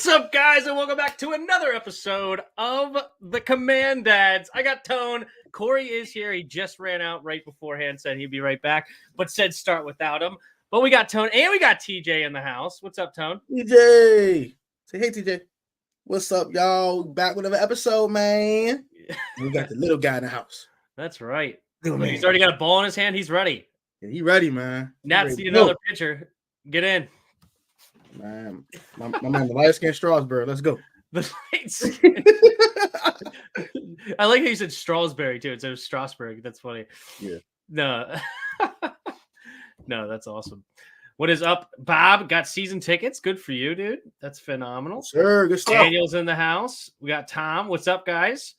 up, guys, and welcome back to another episode of the Comman-Dads. I got Tone. Corey is here. He just ran out right beforehand, said he'd be right back, but said start without him. But we got Tone, and we got TJ in the house. What's up, Tone? TJ. Say hey, TJ. What's up, y'all? Back with another episode, man. We got the little guy in the house. That's right. Little He's already got a ball in his hand. He's ready. Yeah, he ready, man. Nats need another pitcher. Get in. Man, my man, the light skin Strasburg. Let's go. The light skin. I like how you said Strasberry too. Instead of Strasburg. That's funny. Yeah. No. No, that's awesome. What is up, Bob? Got season tickets. Good for you, dude. That's phenomenal. Sure, good stuff. Daniel's in the house. We got Tom. What's up, guys?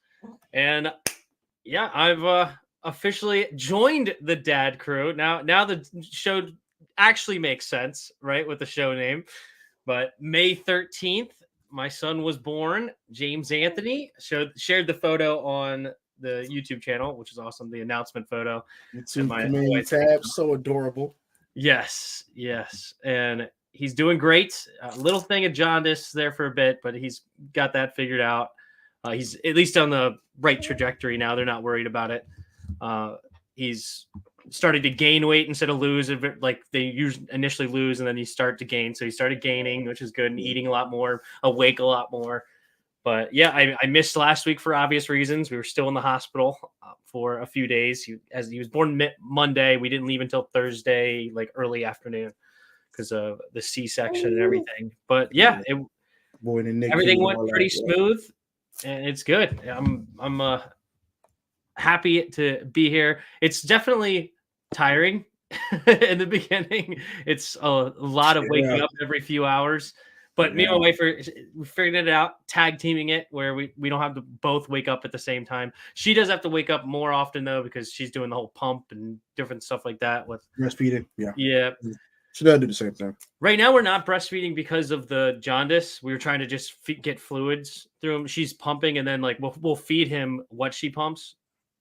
And yeah, I've officially joined the dad crew. Now the show actually makes sense, right, with the show name. But May 13th, my son was born. James Anthony shared the photo on the YouTube channel, which is awesome. The announcement photo. My tab, so adorable. Yes. And he's doing great. A little thing of jaundice there for a bit, but he's got that figured out. He's at least on the right trajectory now. They're not worried about it. He's started to gain weight instead of lose, like they initially lose and then you start to gain. So he started gaining, which is good, and eating a lot more, awake a lot more. But yeah, I missed last week for obvious reasons. We were still in the hospital for a few days. He was born Monday. We didn't leave until Thursday, like early afternoon, because of the C-section and everything. But yeah, everything went pretty smooth, and it's good. I'm happy to be here. It's definitely tiring in the beginning. It's a lot of waking up every few hours. But me and my wife we figured it out, tag teaming it, where we don't have to both wake up at the same time. She does have to wake up more often, though, because she's doing the whole pump and different stuff like that with breastfeeding. Yeah. She does do the same thing. Right now, we're not breastfeeding because of the jaundice. We were trying to just get fluids through him. She's pumping, and then like we'll feed him what she pumps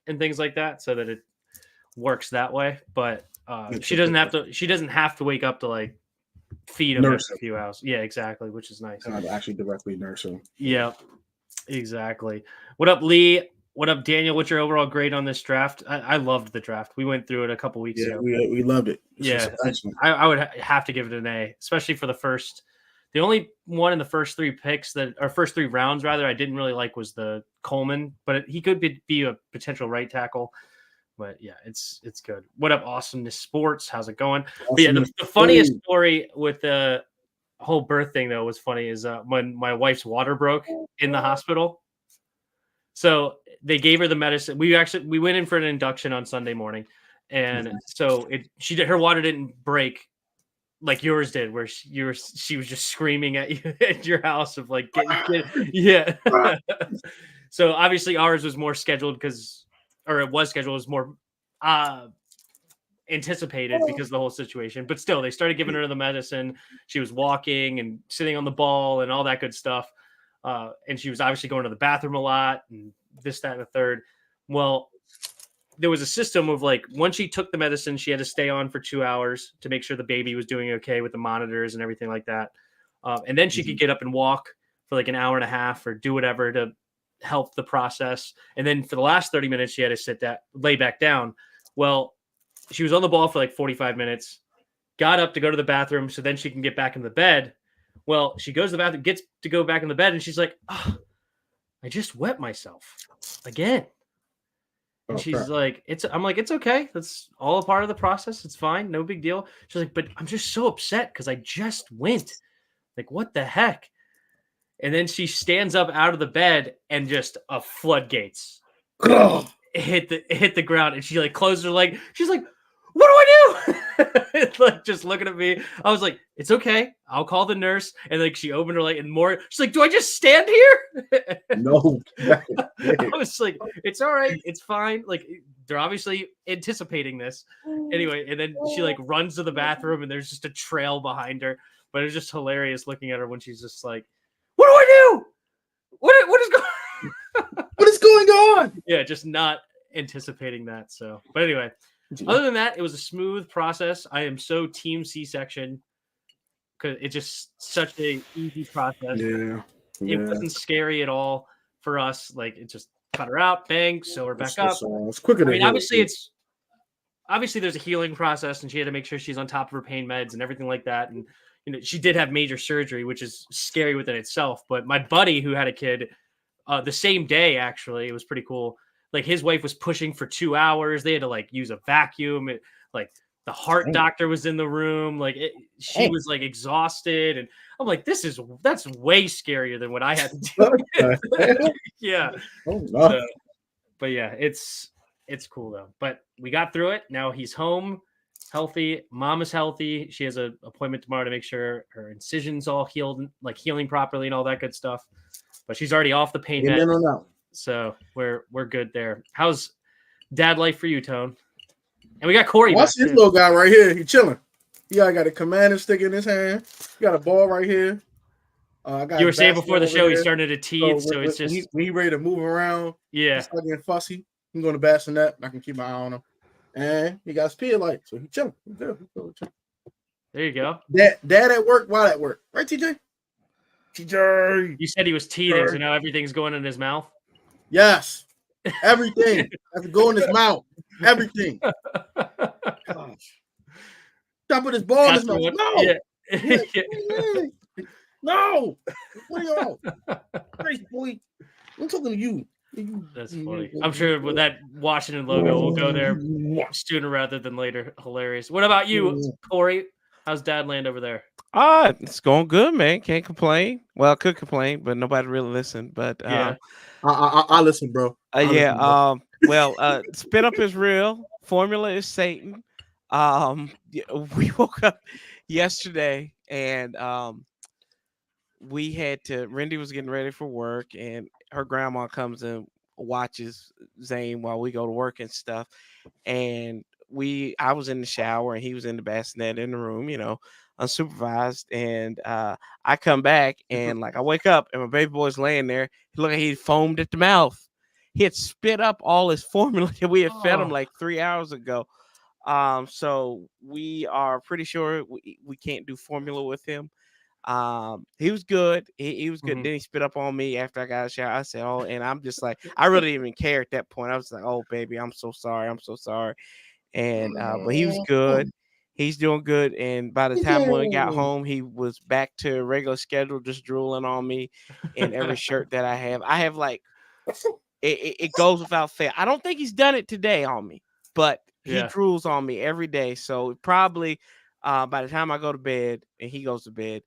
and things like that, so that it works that way. But she doesn't have to wake up to like feed him every few hours. Yeah, exactly, which is nice. Not actually directly nurse him. Yeah, exactly. What up, Lee? What up, Daniel? What's your overall grade on this draft? I loved the draft. We went through it a couple weeks ago. We loved it. I would have to give it an A, especially for the only one in the first three rounds rather, I didn't really like was the Coleman, but he could be a potential right tackle. But yeah, it's good. What up, Awesomeness Sports? How's it going? But yeah, the funniest story with the whole birth thing though was funny is when my wife's water broke in the hospital. So they gave her the medicine. We went in for an induction on Sunday morning, and so her water didn't break like yours did, where she was just screaming at you at your house of like yeah. So obviously ours was more scheduled it was more anticipated because of the whole situation. But still, they started giving her the medicine. She was walking and sitting on the ball and all that good stuff. And she was obviously going to the bathroom a lot and this, that, and the third. Well, there was a system of like, once she took the medicine, she had to stay on for 2 hours to make sure the baby was doing okay with the monitors and everything like that. And then she could get up and walk for like an hour and a half or do whatever to help the process. And then for the last 30 minutes, she had to lay back down. Well, she was on the ball for like 45 minutes, got up to go to the bathroom so then she can get back in the bed. Well, she goes to the bathroom, gets to go back in the bed, and she's like, oh, I just wet myself again. And she's like, I'm like, it's okay. That's all a part of the process. It's fine. No big deal. She's like, but I'm just so upset because I just went. Like, what the heck? And then she stands up out of the bed and just a floodgates hit the ground. And she like closed her leg. She's like, what do I do? Like just looking at me. I was like, it's okay. I'll call the nurse. And like she opened her leg and more. She's like, do I just stand here? No. I was like, it's all right. It's fine. Like they're obviously anticipating this. Anyway, and then she like runs to the bathroom and there's just a trail behind her. But it's just hilarious looking at her when she's just like, what do I do? What is going on? Yeah, just not anticipating that. So, but anyway, other than that, it was a smooth process. I am so team C-section. because it's just such a easy process. Yeah. It wasn't scary at all for us. Like it just cut her out, bang, sew her back up. It's quicker I than mean, healing. obviously there's a healing process, and she had to make sure she's on top of her pain meds and everything like that. And she did have major surgery, which is scary within itself. But my buddy who had a kid the same day, actually, it was pretty cool. Like his wife was pushing for 2 hours. They had to like use a vacuum. Like the heart doctor was in the room. Like she was like exhausted, and I'm like, that's way scarier than what I had to do. Yeah. Oh, no. But yeah, it's cool though. But we got through it. Now he's home, healthy. Mom is healthy. She has an appointment tomorrow to make sure her incision's all healed, like healing properly and all that good stuff. But she's already off the pain meds, so we're good there. How's dad life for you, Tone? And we got Corey. Watch this little guy right here. He chilling. He got a commander stick in his hand. He got a ball right here. You were saying before the show he's starting to teeth, so it's just when he ready to move around. Yeah, he's starting getting fussy. I'm going to bassinet. I can keep my eye on him, and he got speed light, so he chilling. He's good. There you go. Dad at work. While at work, right, TJ? TJ. You said he was teething, so now everything's going in his mouth. Yes, everything has to go in his mouth. Everything. Gosh. Stop with his ball in his mouth. No. Yeah. No. What are y'all? Crazy boy. I'm talking to you. That's funny. I'm sure with that Washington logo, we'll go there sooner rather than later. Hilarious. What about you, Corey? How's dad land over there? It's going good, man. Can't complain. Well, I could complain, but nobody really listened. But yeah, I listen, bro. Well, spin up is real. Formula is Satan. We woke up yesterday and we had to. Randy was getting ready for work, and her grandma comes and watches Zane while we go to work and stuff. And I was in the shower and he was in the bassinet in the room, unsupervised. And I come back and like I wake up and my baby boy's laying there. Look, he foamed at the mouth. He had spit up all his formula that we had fed him like 3 hours ago. So we are pretty sure we can't do formula with him. He was good. He was good. Mm-hmm. Then he spit up on me after I got a shower. I said, "Oh," and I'm just like, I really didn't even care at that point. I was like, "Oh, baby, I'm so sorry. I'm so sorry." And but he was good. He's doing good. And by the time when we got home, he was back to regular schedule, just drooling on me in every shirt that I have. I have like it goes without fail. I don't think he's done it today on me, but he drools on me every day. So probably by the time I go to bed and he goes to bed,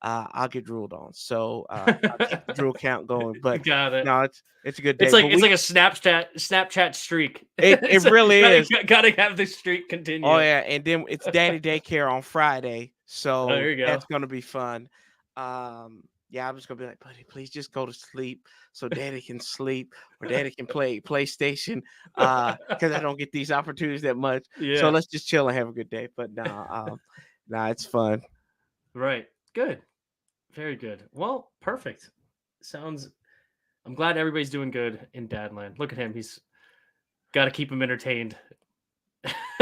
I'll get drooled on. So I'll keep the drool count going. But got it. No, it's a good day. It's like a Snapchat streak. It really is. Gotta have the streak continue. Oh yeah, and then it's daddy daycare on Friday, so there you go. That's gonna be fun. Yeah, I'm just gonna be like, buddy, please just go to sleep so daddy can sleep or daddy can play PlayStation. Because I don't get these opportunities that much. Yeah. So let's just chill and have a good day. But it's fun. Right. Good. Very good. Well, perfect. I'm glad everybody's doing good in Dadland. Look at him. He's got to keep him entertained.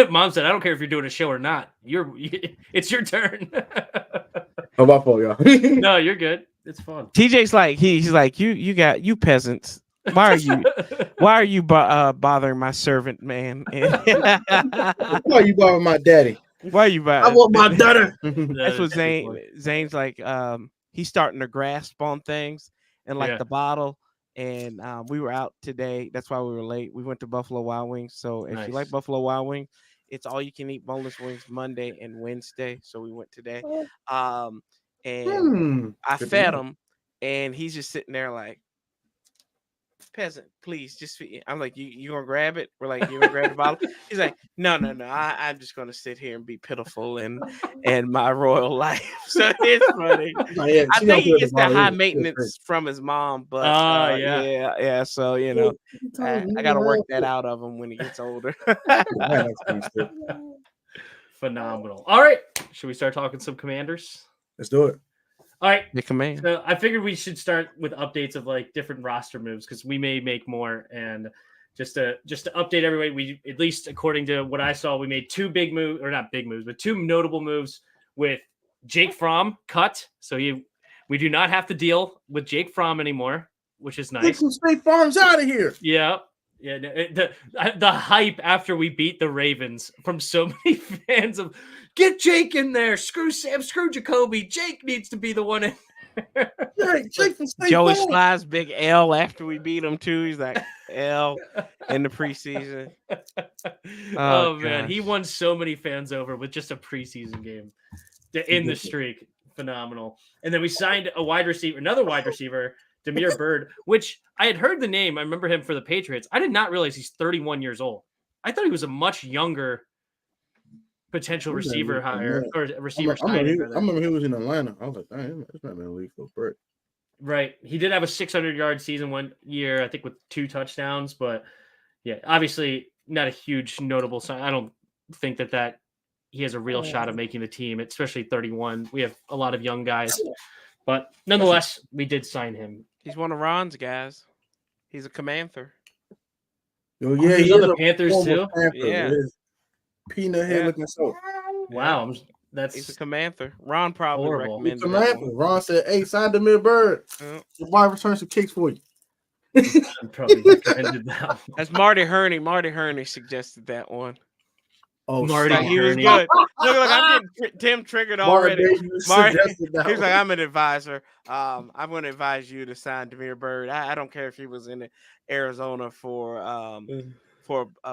Mom said, I don't care if you're doing a show or not. It's your turn. How about for y'all? No, you're good. It's fun. TJ's like, he's like, you peasants. Why are you bothering my servant, man? Why are you bothering my daddy? Why are you bothering? I want my daughter. That's what Zane's like. He's starting to grasp on things and like the bottle. And we were out today. That's why we were late. We went to Buffalo Wild Wings. So if you like Buffalo Wild Wings, it's all you can eat boneless wings Monday and Wednesday. So we went today. And I fed him, and he's just sitting there like, peasant, please just feed. I'm like, you gonna grab it? We're like, you gonna grab the bottle? He's like, no. I'm just gonna sit here and be pitiful and my royal life. So it's funny. I think he gets that high maintenance from his mom, but yeah. So I gotta work that out of him when he gets older. Phenomenal. All right, should we start talking some Commanders? Let's do it. All right. The command. So I figured we should start with updates of like different roster moves because we may make more. And just to update everybody, we, at least according to what I saw, we made two big moves, or not big moves, but two notable moves with Jake Fromm cut, so we do not have to deal with Jake Fromm anymore, which is nice. Get some State Farms out of here. Yeah. Yeah, the hype after we beat the Ravens from so many fans of get Jake in there, screw Sam, screw Jacoby. Jake needs to be the one in there. Jake from State Joey Farm. Sly's big L after we beat him too. He's like L in the preseason. Oh man, he won so many fans over with just a preseason game in the streak. Phenomenal. And then we signed another wide receiver, Damiere Byrd, which I had heard the name. I remember him for the Patriots. I did not realize he's 31 years old. I thought he was a much younger potential receiver hire or receiver signing. I remember he was in Atlanta. I was like, dang, it's not been a league for Byrd. Right. He did have a 600-yard season one year, I think, with 2 touchdowns. But yeah, obviously not a huge notable sign. I don't think that he has a real shot of making the team, especially 31. We have a lot of young guys. But nonetheless, we did sign him. He's one of Ron's guys. He's a Comman-Thar. Oh, yeah, he's on the Panthers too. Yeah, peanut head looking so. Wow, he's a Comman-Thar. Ron probably horrible. recommended that one. Ron said, "Hey, sign Damiere Byrd. Why return some kicks for you?" I probably recommended that one. That's Marty Herney. Marty Herney suggested that one. Oh, Marty, he was good. Look, I'm getting Tim triggered already. Marty, he's like, I'm an advisor. I'm going to advise you to sign Damiere Byrd. I don't care if he was in Arizona for a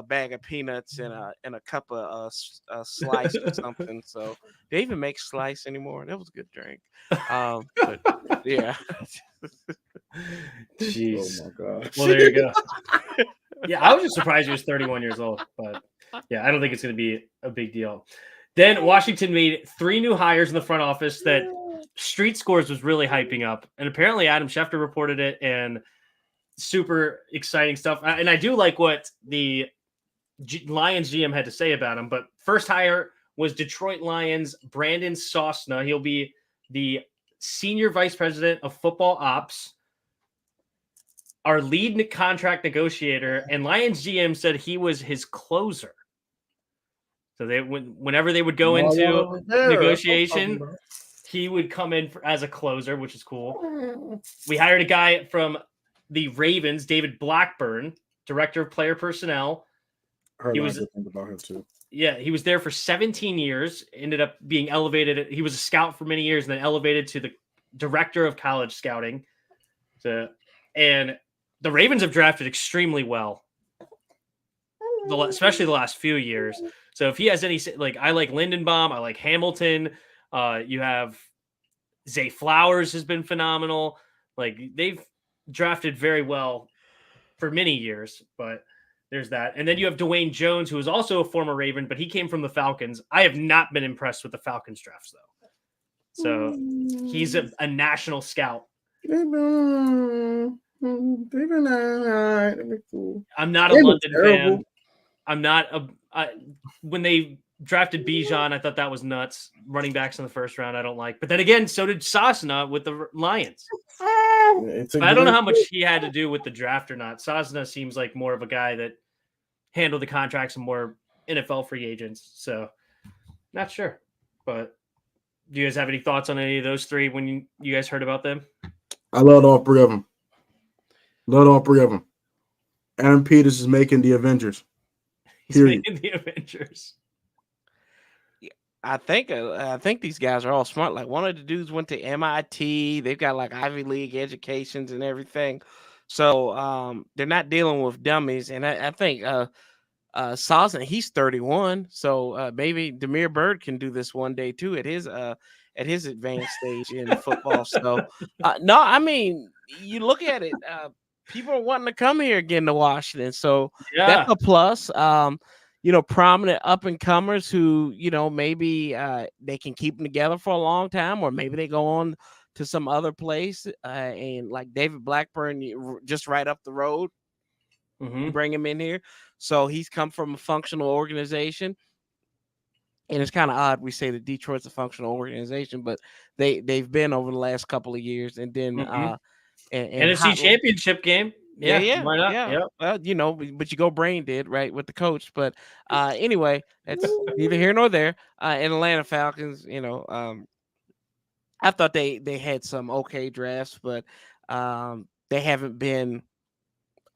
bag of peanuts and a cup of slice or something. So they even make slice anymore. That was a good drink. But yeah. Jeez. Oh my God. Well, there you go. Yeah, I was just surprised he was 31 years old, but yeah, I don't think it's going to be a big deal. Then Washington made 3 new hires in the front office that Street Scores was really hyping up, and apparently Adam Schefter reported it, and super exciting stuff. And I do like what the Lions GM had to say about him. But first hire was Detroit Lions Brandon Sosna. He'll be the senior vice president of football ops, our lead contract negotiator, and Lions GM said he was his closer. So whenever they would go into negotiation, he would come in as a closer, which is cool. We hired a guy from the Ravens, David Blackburn, director of player personnel. He was about him too. Yeah, he was there for 17 years. Ended up being elevated. He was a scout for many years, and then elevated to the director of college scouting. And the Ravens have drafted extremely well, especially the last few years. So if he has any, I like Lindenbaum, I like Hamilton. You have Zay Flowers has been phenomenal. They've drafted very well for many years, but there's that. And then you have Dwayne Jones, who is also a former Raven, but he came from the Falcons. I have not been impressed with the Falcons drafts, though. So he's a national scout. I'm not a London fan. I'm not when they drafted Bijan, I thought that was nuts. Running backs in the first round, I don't like. But then again, so did Sosna with the Lions. But I don't know how much he had to do with the draft or not. Sosna seems like more of a guy that handled the contracts and more NFL free agents. So not sure. But do you guys have any thoughts on any of those 3 when you guys heard about them? I loved all 3 of them. Aaron Peters is making the Avengers. He's making the Avengers. I think these guys are all smart. Like, one of the dudes went to MIT. They've got Ivy League educations and everything. So they're not dealing with dummies. And I think Sosna, he's 31. So maybe Damiere Byrd can do this one day too at his advanced stage in football. So no, I mean, you look at it, people are wanting to come here again to Washington. So that's a plus. Prominent up and comers who, maybe they can keep them together for a long time, or maybe they go on to some other place. And like David Blackburn, just right up the road, bring him in here. So he's come from a functional organization. And it's kind of odd we say that Detroit's a functional organization, but they've been over the last couple of years. And then NFC Championship game. Yeah. Why not? Yeah. Well, but you go brain dead, right, with the coach. But anyway, that's neither here nor there. In Atlanta Falcons, I thought they had some okay drafts, but they haven't been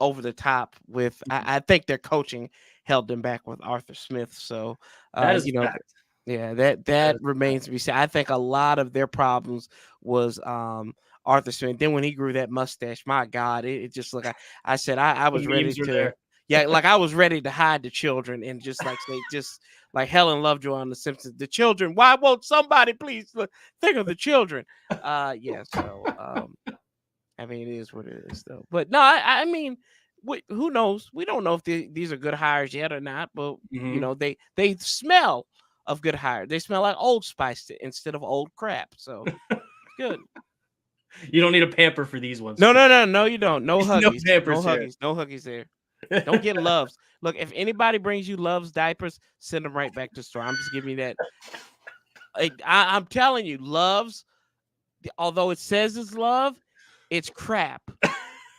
over the top with. I think their coaching held them back with Arthur Smith. So That is a fact. yeah, that remains to be seen. I think a lot of their problems was Arthur Smith. Then when he grew that mustache, my God, it just looked. I said I was ready to. There. Yeah, like I was ready to hide the children and just like say, just like Helen Lovejoy on The Simpsons, the children. Why won't somebody please think of the children? Yeah. So, I mean, it is what it is, though. But no, I mean, who knows? We don't know if these are good hires yet or not. But you know, they smell of good hires. They smell like Old Spice instead of old crap. So good. You don't need a pamper for these ones. No, you don't. No huggies. No huggies. No huggies there. Don't get Loves. Look, if anybody brings you Loves diapers, send them right back to the store. I'm just giving you that. I'm telling you, Loves, although it says it's love, it's crap.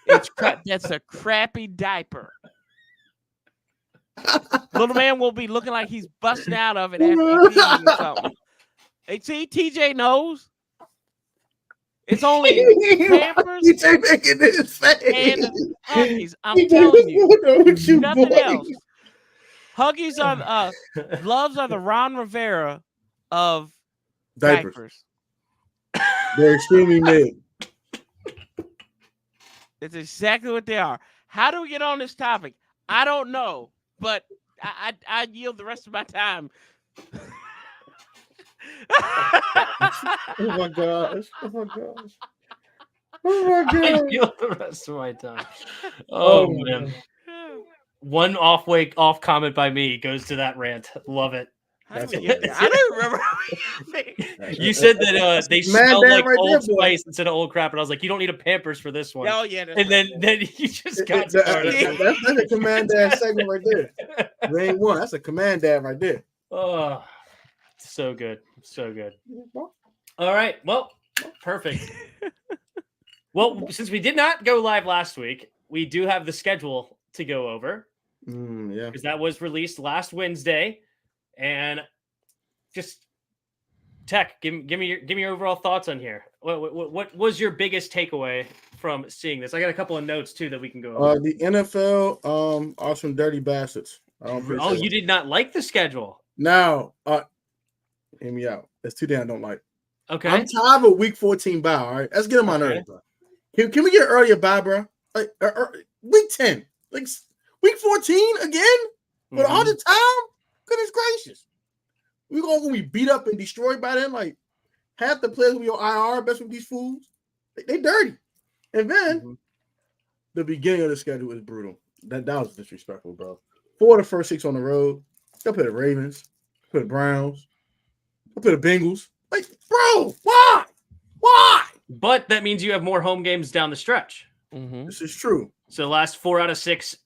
It's crap. That's a crappy diaper. Little man will be looking like he's busting out of it after he's eating something. Hey, see, TJ knows. It's only Pampers making this face. and Huggies. I'm telling you, nothing else. Huggies are Loves are the Ron Rivera of diapers. They're extremely mid. That's exactly what they are. How do we get on this topic? I don't know, but I yield the rest of my time. Oh my gosh. Oh my gosh. Oh my god! I feel the rest of my time. Oh man! One off comment by me goes to that rant. Love it. I don't remember. You said that they smell like Old Spice instead of old crap, and I was like, you don't need a Pampers for this one. Oh yeah, and then you just got started. That's a Comman-Dads segment right there. They ain't one. That's a Comman-Dad right there. Oh, so good, so good. All right, well, perfect. Well, since we did not go live last week, we do have the schedule to go over. Yeah, because that was released last Wednesday. And just Tech, give me your overall thoughts on here. What was your biggest takeaway from seeing this? I got a couple of notes too that we can go over. The NFL are some dirty bastards. You did not like the schedule. Now, hear me out. There's two things I don't like. Okay, I'm tired of a week 14 bye. All right, let's get them on early, bro. Can we get an earlier bye, bro? Like week 10, like week 14 again for the 100th time. Goodness gracious. We're going to be beat up and destroyed by them. Like, half the players will be on IR, best with these fools. They dirty. And then, the beginning of the schedule is brutal. That was disrespectful, bro. 4 of the first 6 on the road. They'll put the Ravens. Put the Browns. They'll put the Bengals. Like, bro, why? Why? But that means you have more home games down the stretch. This is true. So the last 4 out of 6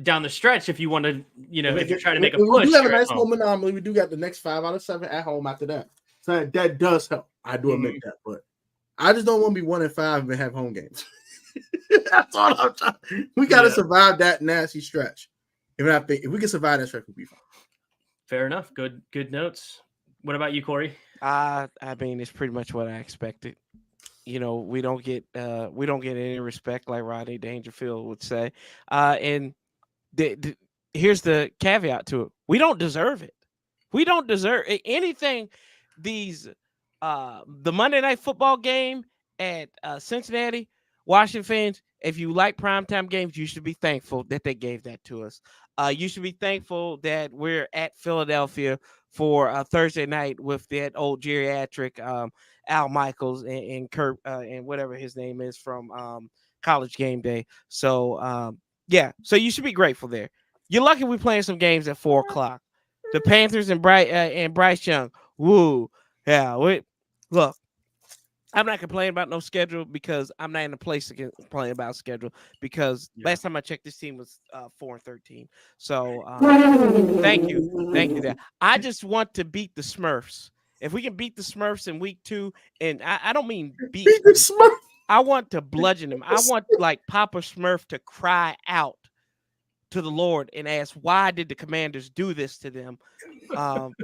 down the stretch, if you want to, if you're trying to make a push. We do have a nice home anomaly. We do got the next 5 out of 7 at home after that. So that does help. I do admit that, but I just don't want to be 1-5 and have home games. That's all I'm trying. We got to survive that nasty stretch. If we can survive that stretch, we'll be fine. Fair enough. Good notes. What about you, Corey? I mean, it's pretty much what I expected. We don't get any respect, like Rodney Dangerfield would say. And here's the caveat to it: we don't deserve it. We don't deserve anything. The Monday Night Football game at Cincinnati, Washington fans, if you like primetime games, you should be thankful that they gave that to us. You should be thankful that we're at Philadelphia for Thursday night with that old geriatric Al Michaels and Kurt and whatever his name is from College Game Day. So so you should be grateful there. You're lucky we're playing some games at 4:00. The Panthers and Bryce Young. Woo. Yeah. Look, I'm not complaining about no schedule because I'm not in a place to complain about schedule because last time I checked, this team was 4-13. So thank you there. I just want to beat the Smurfs. If we can beat the Smurfs in week 2, and I don't mean beat the Smurfs. I want to bludgeon them. I want like Papa Smurf to cry out to the Lord and ask, why did the Commanders do this to them on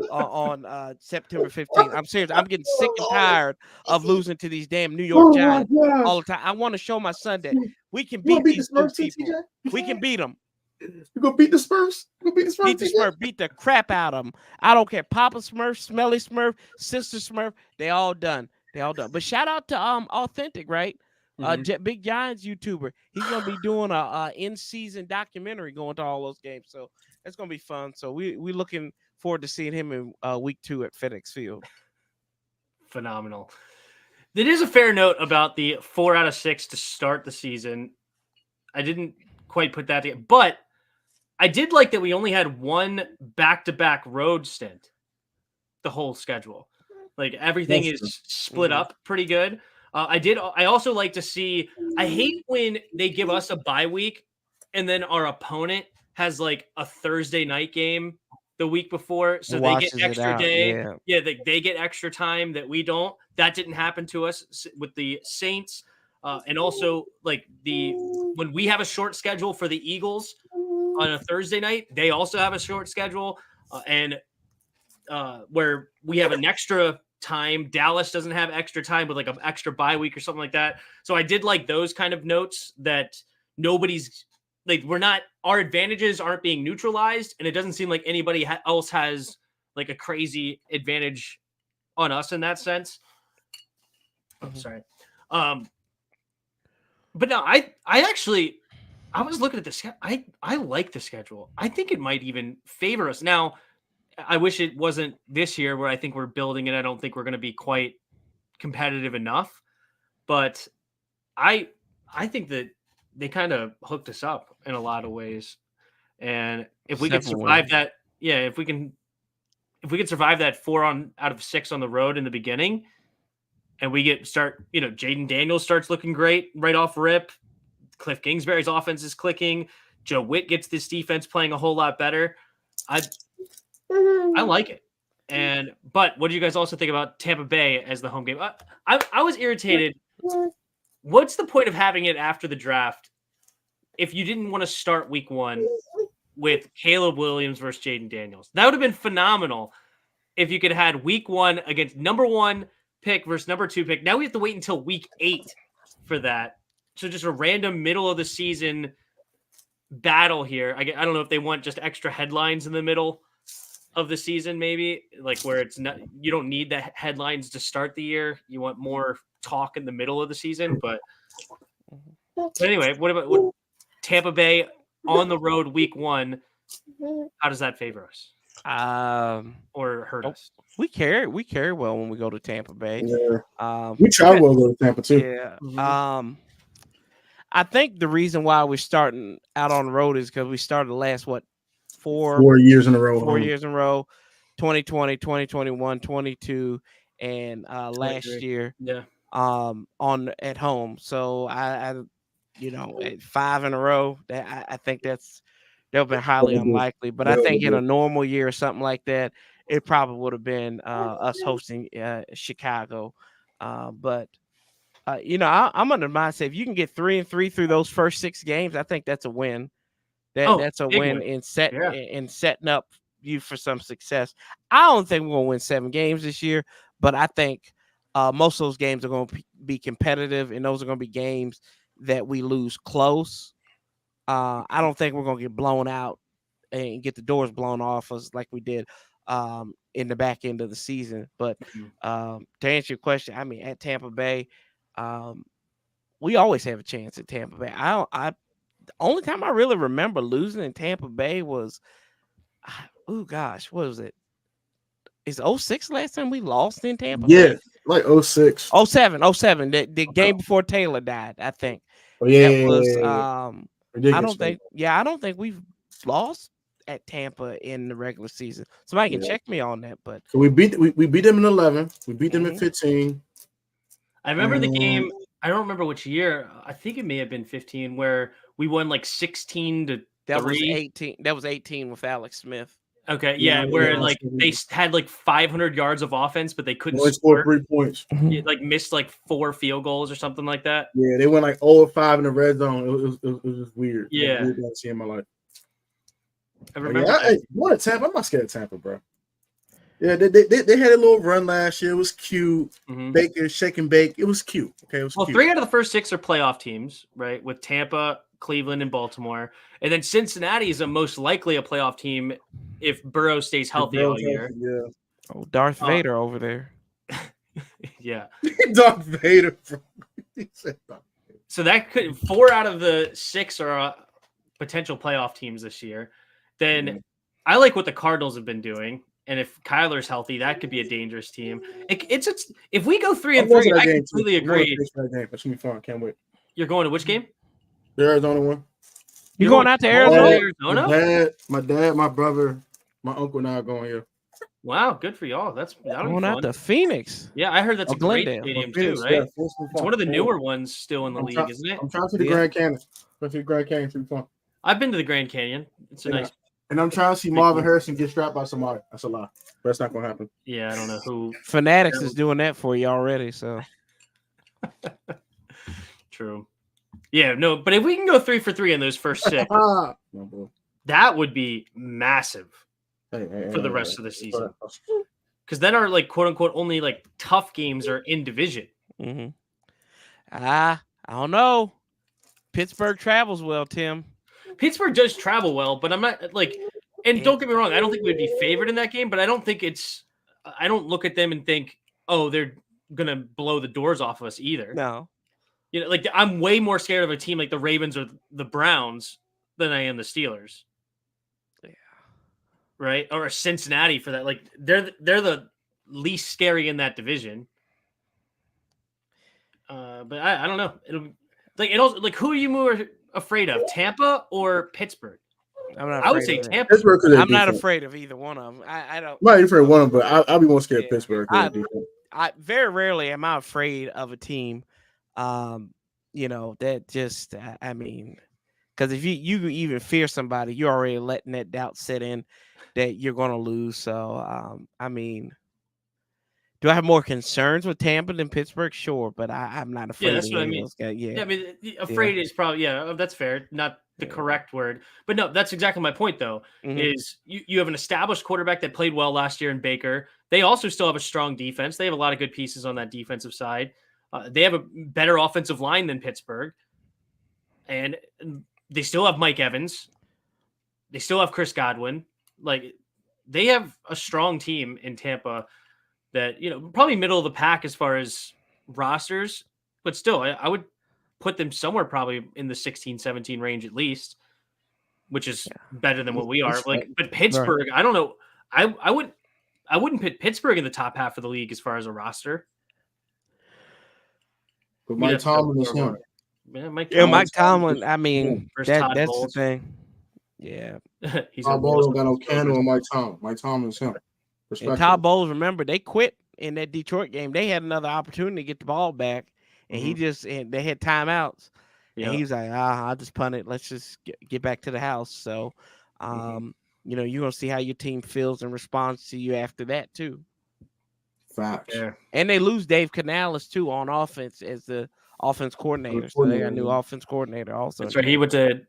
September 15th? I'm serious. I'm getting sick and tired of losing to these damn New York Giants all the time. I want to show my son that we can beat these good people. We can beat them. You gonna beat the Spurs? Beat the Spurs. Beat the crap out of them. I don't care. Papa Smurf, Smelly Smurf, Sister Smurf. They all done. But shout out to Authentic, right? Big Giants YouTuber. He's gonna be doing a in-season documentary going to all those games. So that's gonna be fun. So we looking forward to seeing him in week 2 at FedEx Field. Phenomenal. There is a fair note about the 4 out of 6 to start the season. I didn't quite put that together, but I did like that we only had one back-to-back road stint the whole schedule. Like everything is split up pretty good. I also like to see, I hate when they give us a bye week and then our opponent has like a Thursday night game the week before. So they get extra day. Yeah, they get extra time that we don't. That didn't happen to us with the Saints. And also like when we have a short schedule for the Eagles on a Thursday night, they also have a short schedule. And where we have an extra time. Dallas doesn't have extra time with like an extra bye week or something like that. So I did like those kind of notes that nobody's like, our advantages aren't being neutralized. And it doesn't seem like anybody else has like a crazy advantage on us in that sense. I'm sorry. But no, I was looking at this. I like the schedule. I think it might even favor us. Now, I wish it wasn't this year where I think we're building it. I don't think we're going to be quite competitive enough, but I think that they kind of hooked us up in a lot of ways. And if we could survive that, if we can survive that 4 out of 6 on the road in the beginning, and Jaden Daniels starts looking great right off rip. Cliff Kingsbury's offense is clicking. Joe Witt gets this defense playing a whole lot better. I like it. But what do you guys also think about Tampa Bay as the home game? I was irritated. What's the point of having it after the draft if you didn't want to start week 1 with Caleb Williams versus Jaden Daniels? That would have been phenomenal if you could have had week 1 against number 1 pick versus number 2 pick. Now we have to wait until week 8 for that. So just a random middle of the season battle here. I don't know if they want just extra headlines in the middle of the season, maybe like where it's not, you don't need the headlines to start the year. You want more talk in the middle of the season. But anyway, what about Tampa Bay on the road week 1? How does that favor us? Or hurt us? We carry well when we go to Tampa Bay. Yeah. We try well go to Tampa too. Yeah. I think the reason why we're starting out on the road is because we started the last 4 years in a row. 4 years in a row, 2020, 2021, 22, and last year. Yeah. At home. So I at 5 in a row, that I think that would have been highly unlikely. But I think in a normal year or something like that, it probably would have been us hosting Chicago. But I'm under the mindset if you can get 3-3 through those first 6 games, I think that's a win. That's a win in setting up you for some success. I don't think we're going to win 7 games this year, but I think most of those games are going to be competitive, and those are going to be games that we lose close. I don't think we're going to get blown out and get the doors blown off us like we did in the back end of the season. But to answer your question, I mean, at Tampa Bay, we always have a chance at Tampa Bay. The only time I really remember losing in Tampa Bay was, what was it? Is 06 last time we lost in Tampa Bay? Yeah, like 06. 07. The game before Taylor died, I think. Oh, yeah. That was, I don't think we've lost at Tampa in the regular season. Somebody can check me on that. But so we beat them in 11. We beat them in 15. I remember the game. I don't remember which year. I think it may have been 15, where we won like 16-3. That was 18. That was 18 with Alex Smith. Okay, yeah, where like they had like 500 yards of offense, but they couldn't score 3 points. Like missed like 4 field goals or something like that. Yeah, they went like 0-5 in the red zone. It was weird. Yeah, Weird to see in my life. I remember. Going to Tampa. I'm not scared of Tampa, bro. Yeah, they had a little run last year. It was cute. Mm-hmm. Baker, shake and bake. It was cute. Okay, it was cute. 3 out of the first 6 are playoff teams, right? With Tampa, Cleveland, and Baltimore. And then Cincinnati is a most likely a playoff team if Burrow stays healthy all year. Yeah. Oh, Darth Vader over there. Yeah. Darth Vader. So that could 4 out of the 6 are potential playoff teams this year. Then I like what the Cardinals have been doing. And if Kyler's healthy, that could be a dangerous team. It's if we go 3-3, I completely agree. That's gonna be fun. Can't wait. You're going to which game? The Arizona one. You're going out to Arizona? My dad, my brother, my uncle, and I are going here. Wow, good for y'all. That'll be fun. Out to Phoenix. Yeah, I heard that's a great Glendale. stadium too, right? Yeah, it's one of the newer ones still in the league, isn't it? I'm trying to see the Grand Canyon. It's be fun. I've been to the Grand Canyon. It's a nice. And I'm trying to see Marvin Harrison get strapped by somebody. That's a lie. But that's not going to happen. Yeah, I don't know who. Fanatics is doing that for you already, so. True. Yeah, no, but if we can go 3 for 3 in those first 6, that would be massive for the rest of the season. Because then our quote unquote only tough games are in division. Mm-hmm. I don't know. Pittsburgh travels well, Tim. Pittsburgh does travel well, but I'm not and don't get me wrong, I don't think we'd be favored in that game, but I don't think I don't look at them and think, oh, they're gonna blow the doors off of us either. No. I'm way more scared of a team like the Ravens or the Browns than I am the Steelers. Yeah. Right? Or Cincinnati for that. They're the least scary in that division. But I don't know. It'll who are you more afraid of, Tampa or Pittsburgh? I would say Tampa. Pittsburgh I'm not afraid of either one of them. I don't. I'm not afraid of one of them, but I'll be more scared of Pittsburgh. I very rarely am I afraid of a team. That just I mean, because if you even fear somebody, you're already letting that doubt set in that you're going to lose. So I mean. Do I have more concerns with Tampa than Pittsburgh? Sure, but I'm not afraid. Yeah, that's what I mean. Yeah, I mean, afraid is probably that's fair. Not the correct word, but no, that's exactly my point. Though, is you have an established quarterback that played well last year in Baker. They also still have a strong defense. They have a lot of good pieces on that defensive side. They have a better offensive line than Pittsburgh, and they still have Mike Evans. They still have Chris Godwin. They have a strong team in Tampa. That, probably middle of the pack as far as rosters, but still, I would put them somewhere probably in the 16-17 range at least, which is better than what we are. But Pittsburgh, right. I don't know. I wouldn't put Pittsburgh in the top half of the league as far as a roster. But Mike Tomlin is him. Mike Tomlin. I mean, that's Bowles. the thing. Yeah, he's Todd Bowles don't got no candle on Mike Tomlin. Mike Tomlin is him. And Todd Bowles, remember, they quit in that Detroit game. They had another opportunity to get the ball back, and they had timeouts. Yeah. And he was like, I'll just punt it. Let's just get back to the house. So, you're going to see how your team feels and responds to you after that, too. Facts. Yeah. And they lose Dave Canales, too, on offense as the offense coordinator. So they got a new offense coordinator also. That's right. He went to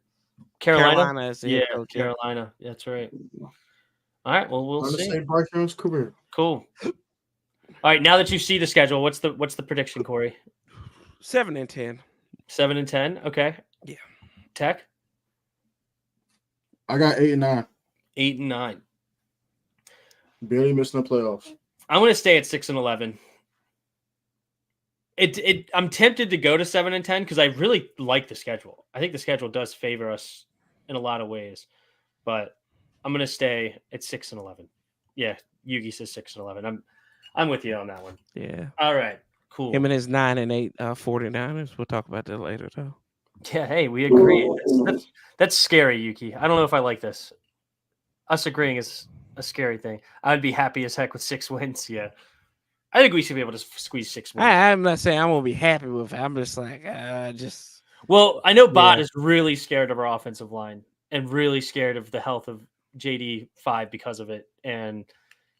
Carolina. Coach, Carolina. That's right. All right. Well, we'll see. Career. Cool. All right. Now that you see the schedule, what's the prediction, Corey? 7-10. 7-10. Okay. Yeah. Tech. I got 8-9. 8-9. Barely missing the playoffs. I'm going to stay at 6-11. I'm tempted to go to 7-10 because I really like the schedule. I think the schedule does favor us in a lot of ways, but I'm going to stay at 6-11. Yeah, Yugi says 6-11. I'm with you on that one. Yeah. All right. Cool. Him and his 9-8 49ers. We'll talk about that later, though. Yeah. Hey, we agree. That's scary, Yuki. I don't know if I like this. Us agreeing is a scary thing. I'd be happy as heck with 6 wins. Yeah. I think we should be able to squeeze 6 wins. I'm not saying I'm going to be happy with it. I'm just like, Well, I know Bot is really scared of our offensive line and really scared of the health of JD5 because of it. And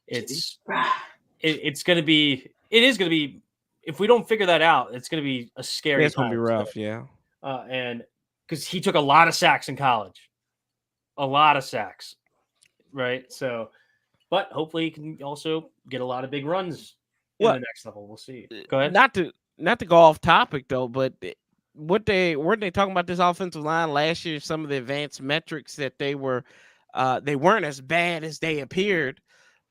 it is going to be, if we don't figure that out, it's going to be a scary It's going to be rough. Yeah. And because he took a lot of sacks in college, a lot of sacks. right? So, but hopefully he can also get a lot of big runs in Well, the next level. We'll see. Go ahead. not to go off topic though, but weren't they talking about this offensive line last year? Some of the advanced metrics that they weren't as bad as they appeared,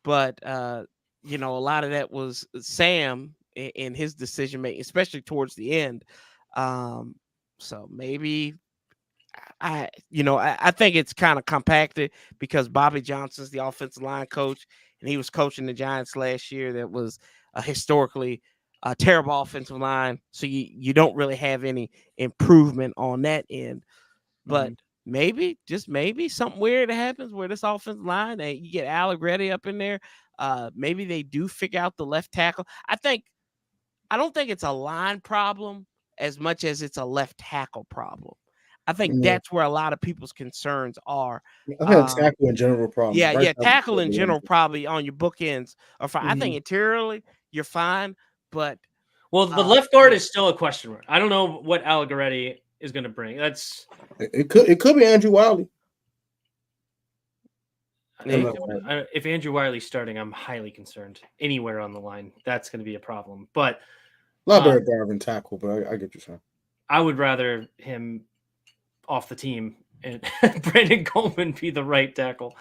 but a lot of that was Sam in his decision making, especially towards the end. So maybe I think it's kind of compacted because Bobby Johnson's the offensive line coach, and he was coaching the Giants last year. That was historically a terrible offensive line, so you don't really have any improvement on that end. But maybe, just maybe, something weird happens where this offensive line, and you get Allegretti up in there. Maybe they do figure out the left tackle. I don't think it's a line problem as much as it's a left tackle problem. I think that's where a lot of people's concerns are. I think tackle in general problem. Yeah, tackle in general probably on your bookends are fine. I think interiorly you're fine, but the left guard is still a question mark. I don't know what Allegretti is going to bring. It could be Andrew Wiley. If Andrew Wiley's starting, I'm highly concerned. Anywhere on the line, that's going to be a problem. But a lot better guard than tackle. But I get you saying. I would rather him off the team and Brandon Coleman be the right tackle.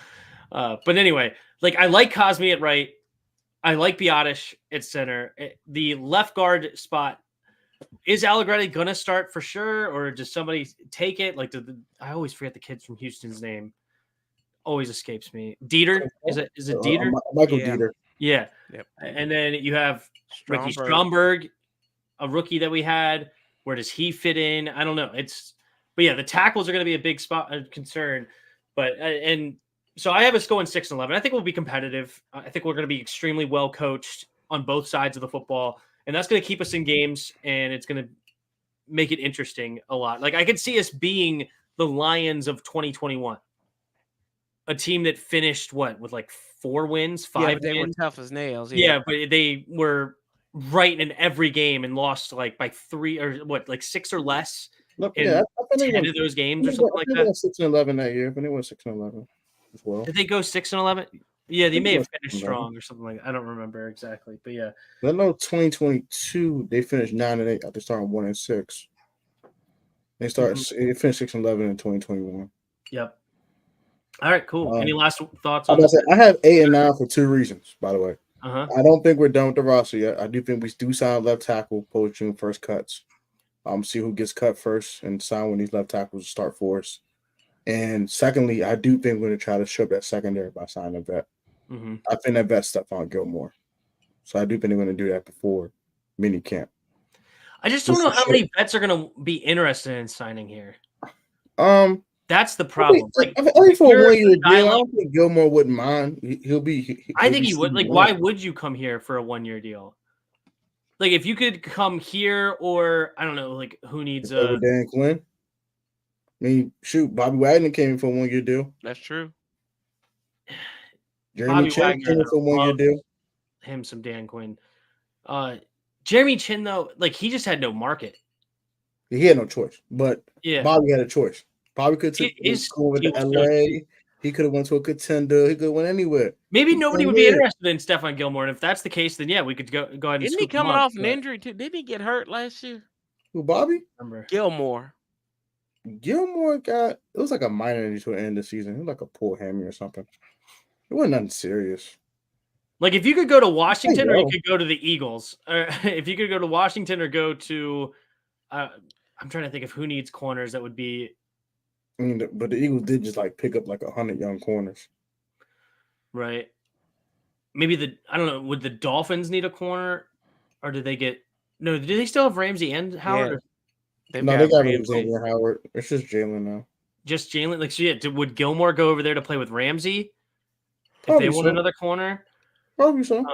But anyway, I like Cosme at right. I like Biotish at center. The left guard spot, is Allegretti going to start for sure, or does somebody take it? I always forget the kid from Houston's name. Always escapes me. Dieter? Is it Dieter? Michael Dieter. Yeah. Yep. And then you have Ricky Stromberg, a rookie that we had. Where does he fit in? I don't know. But yeah, the tackles are going to be a big spot of concern. But so I have us going 6-11. I think we'll be competitive. I think we're going to be extremely well coached on both sides of the football, and that's going to keep us in games, and it's going to make it interesting a lot. I could see us being the Lions of 2021, a team that finished with 4 wins, 5 wins. They were tough as nails. Yeah, but they were right in every game and lost by 3 or 6 or less. Look, in 10 of those games or something like that. 6-11 that year, but they went 6-11 as well. Did they go 6-11? Yeah, they may have finished strong or something like that. I don't remember exactly, but yeah. I know 2022 they finished 9-8 after starting 1-6. They finished 6-11 in 2021. Yep. All right, cool. Any last thoughts on that? I have 8-9 for 2 reasons, by the way. Uh-huh. I don't think we're done with the roster yet. I do think we do sign left tackle post June first cuts. See who gets cut first and sign when these left tackles start for us. And secondly, I do think we're going to try to show up that secondary by signing a vet. I think that vet Stephon Gilmore. So I do think they're going to do that before mini camp. I just don't know how many vets are going to be interested in signing here. That's the problem. I think for a 1-year deal, I don't think Gilmore wouldn't mind. I think he would. Why would you come here for a 1-year deal? If you could come here, or I don't know, who needs a Dan Quinn? I mean, shoot, Bobby Wagner came in for a 1-year deal. That's true. Jeremy Chin came in for a 1-year deal. Him some Dan Quinn. Jeremy Chin though, he just had no market. He had no choice, but yeah, Bobby had a choice. Bobby could take school with LA. He could have went to a contender. He could have went anywhere. Maybe nobody would be interested in Stephon Gilmore. And if that's the case, then yeah, we could go ahead and Isn't he coming off an injury too? Didn't he get hurt last year? Who, Bobby? Gilmore got it was like a minor injury to the end of the season. It was like a pull hammy or something. It wasn't nothing serious. If you could go to Washington or you could go to the Eagles, or if you could go to Washington or go to, I'm trying to think of who needs corners. That would be. I mean, but the Eagles did just pick up 100 young corners. Right. Maybe I don't know. Would the Dolphins need a corner, or did they get? No, do they still have Ramsey and Howard? Yeah. They got Ramsey and Howard. It's just Jalen now. Just Jalen. Would Gilmore go over there to play with Ramsey Probably if they want another corner? Probably so.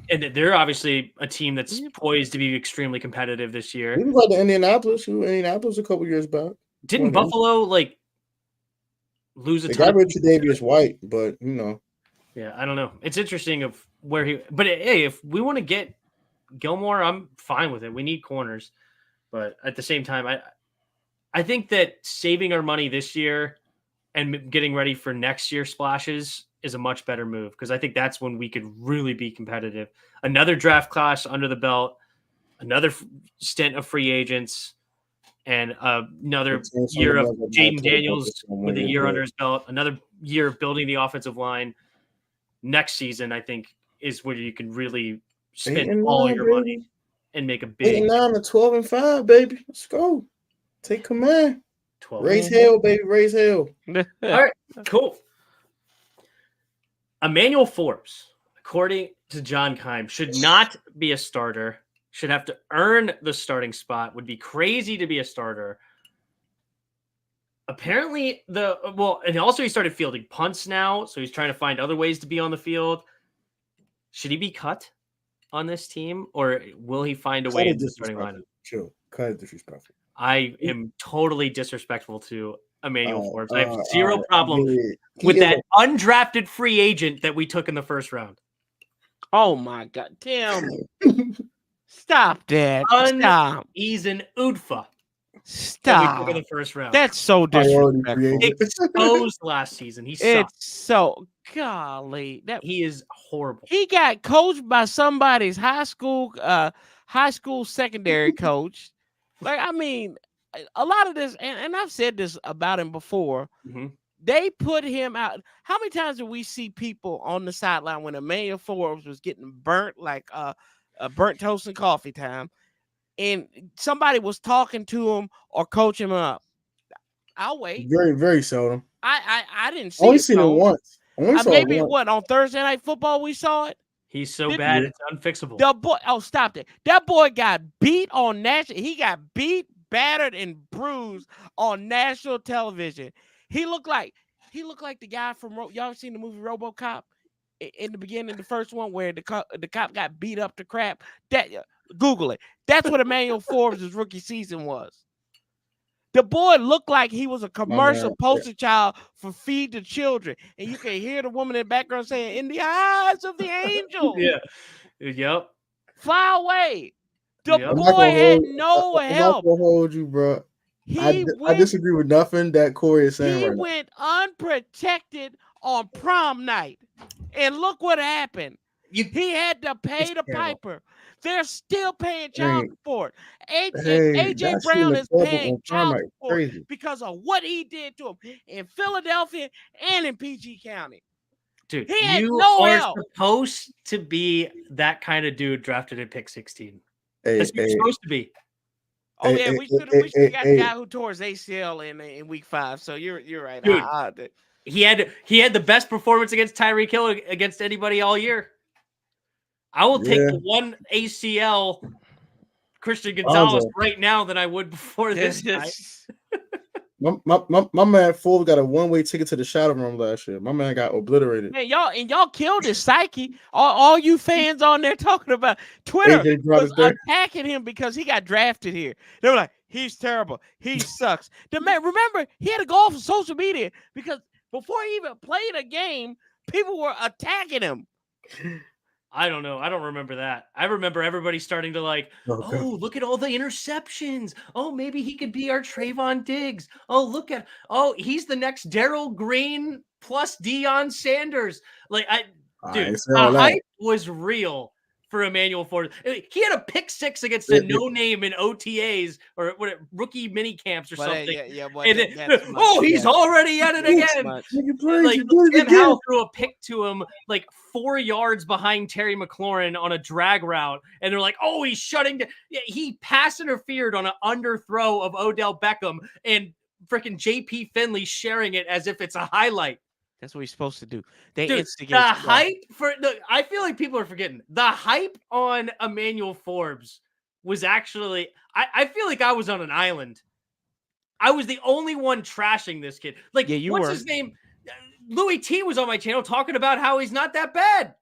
And they're obviously a team that's poised to be extremely competitive this year. We was like Indianapolis a couple years back. Didn't Buffalo lose a ton? They got rid of Tre'Davious White, but Yeah, I don't know. It's interesting of where he. But hey, if we want to get Gilmore, I'm fine with it. We need corners, but at the same time, I think that saving our money this year and getting ready for next year's splashes is a much better move, because I think that's when we could really be competitive. Another draft class under the belt, another stint of free agents, and another year of Jaden Daniels with a year under his belt, another year of building the offensive line. Next season, I think, is where you can really spend all your money and make a big 8-9 to 12-5, baby. Let's go. Take command. 12. Raise hell, baby. Raise hell. All right, cool. Emmanuel Forbes, according to John Keim, should not be a starter. Should have to earn the starting spot. Would be crazy to be a starter. Apparently, and also he started fielding punts now, so he's trying to find other ways to be on the field. Should he be cut on this team, or will he find a way in the starting lineup? Chill. Cut is disrespectful. I am totally disrespectful to Emmanuel Forbes. I have zero problem with that undrafted free agent that we took in the first round. Oh my God, Tim! Stop that! Stop. He's an UDFA. Stop. We took in the first round. That's so disrespectful. Exposed last season. He sucked. It's so golly. He is horrible. He got coached by somebody's high school secondary coach. Like, I mean, a lot of this, and I've said this about him before. Mm-hmm. They put him out. How many times did we see people on the sideline when Emmanuel Forbes was getting burnt, like burnt toast and coffee time, and somebody was talking to him or coaching him up? I'll wait. Very, very seldom. I didn't see. Only seen it once. Maybe on Thursday Night Football we saw it. He's so bad it's unfixable. The boy, stop it! That boy got beat on national. He got beat, battered, and bruised on national television. He looked like the guy from y'all seen the movie RoboCop in the beginning, the first one where the cop got beat up to crap. That Google it. That's what Emmanuel Forbes' rookie season was. The boy looked like he was a commercial poster child for Feed the Children. And you can hear the woman in the background saying, "In the eyes of the angel." Yeah. Yep. Fly away. The boy had no help. I'm not gonna hold you, bro. I disagree with nothing that Corey is saying. He went unprotected on prom night. And look what happened. He had to pay the piper. They're still paying child support. AJ Brown is paying child support because of what he did to him in Philadelphia and in PG County. Dude, he had no help. Supposed to be that kind of dude drafted at pick 16. That's what you're supposed to be. Oh yeah, we should have got the guy who tore his ACL in week 5. So you're right. Dude, he had the best performance against Tyreek Hill against anybody all year. I will take the one ACL Christian Gonzalez right now than I would before this guy. My man Forbes got a one-way ticket to the Shadow Room last year. My man got obliterated. Man, y'all killed his psyche. All you fans on there talking about Twitter was attacking him because he got drafted here. They were like, he's terrible. He sucks. The man, remember, he had to go off of social media because before he even played a game, people were attacking him. I don't know. I don't remember that. I remember everybody starting to look at all the interceptions. Oh, maybe he could be our Trayvon Diggs. Oh, he's the next Darryl Green plus Deion Sanders. The hype was real for Emmanuel Forbes. He had a pick 6 against a no-name in OTAs or rookie mini camps or something. He's already at it again. Sam Howell threw a pick to him 4 yards behind Terry McLaurin on a drag route, and they're like, "Oh, he's shutting down." Yeah, he pass interfered on an underthrow of Odell Beckham, and freaking JP Finley sharing it as if it's a highlight. That's what he's supposed to do. I feel like people are forgetting the hype on Emmanuel Forbes was actually. I feel like I was on an island. I was the only one trashing this kid. What's his name? Louis T was on my channel talking about how he's not that bad.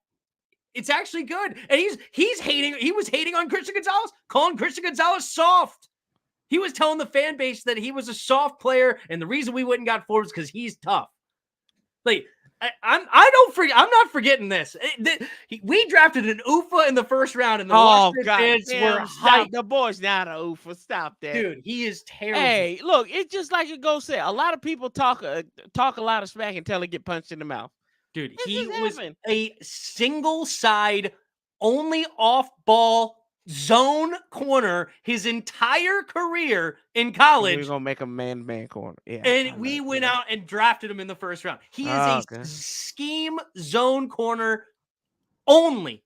It's actually good, and he's hating. He was hating on Christian Gonzalez, calling Christian Gonzalez soft. He was telling the fan base that he was a soft player, and the reason we went and got Forbes because he's tough. I'm not forgetting this. We drafted an UFA in the first round, and the Washington fans were hyped. The boy's not a UFA. Stop that, dude. He is terrible. Hey, look, it's just like it goes said. A lot of people talk a lot of smack until they get punched in the mouth. Dude, he was a single side, only off ball zone corner his entire career in college. We're gonna make a man corner. Yeah. And we went out and drafted him in the first round. He is a scheme zone corner only.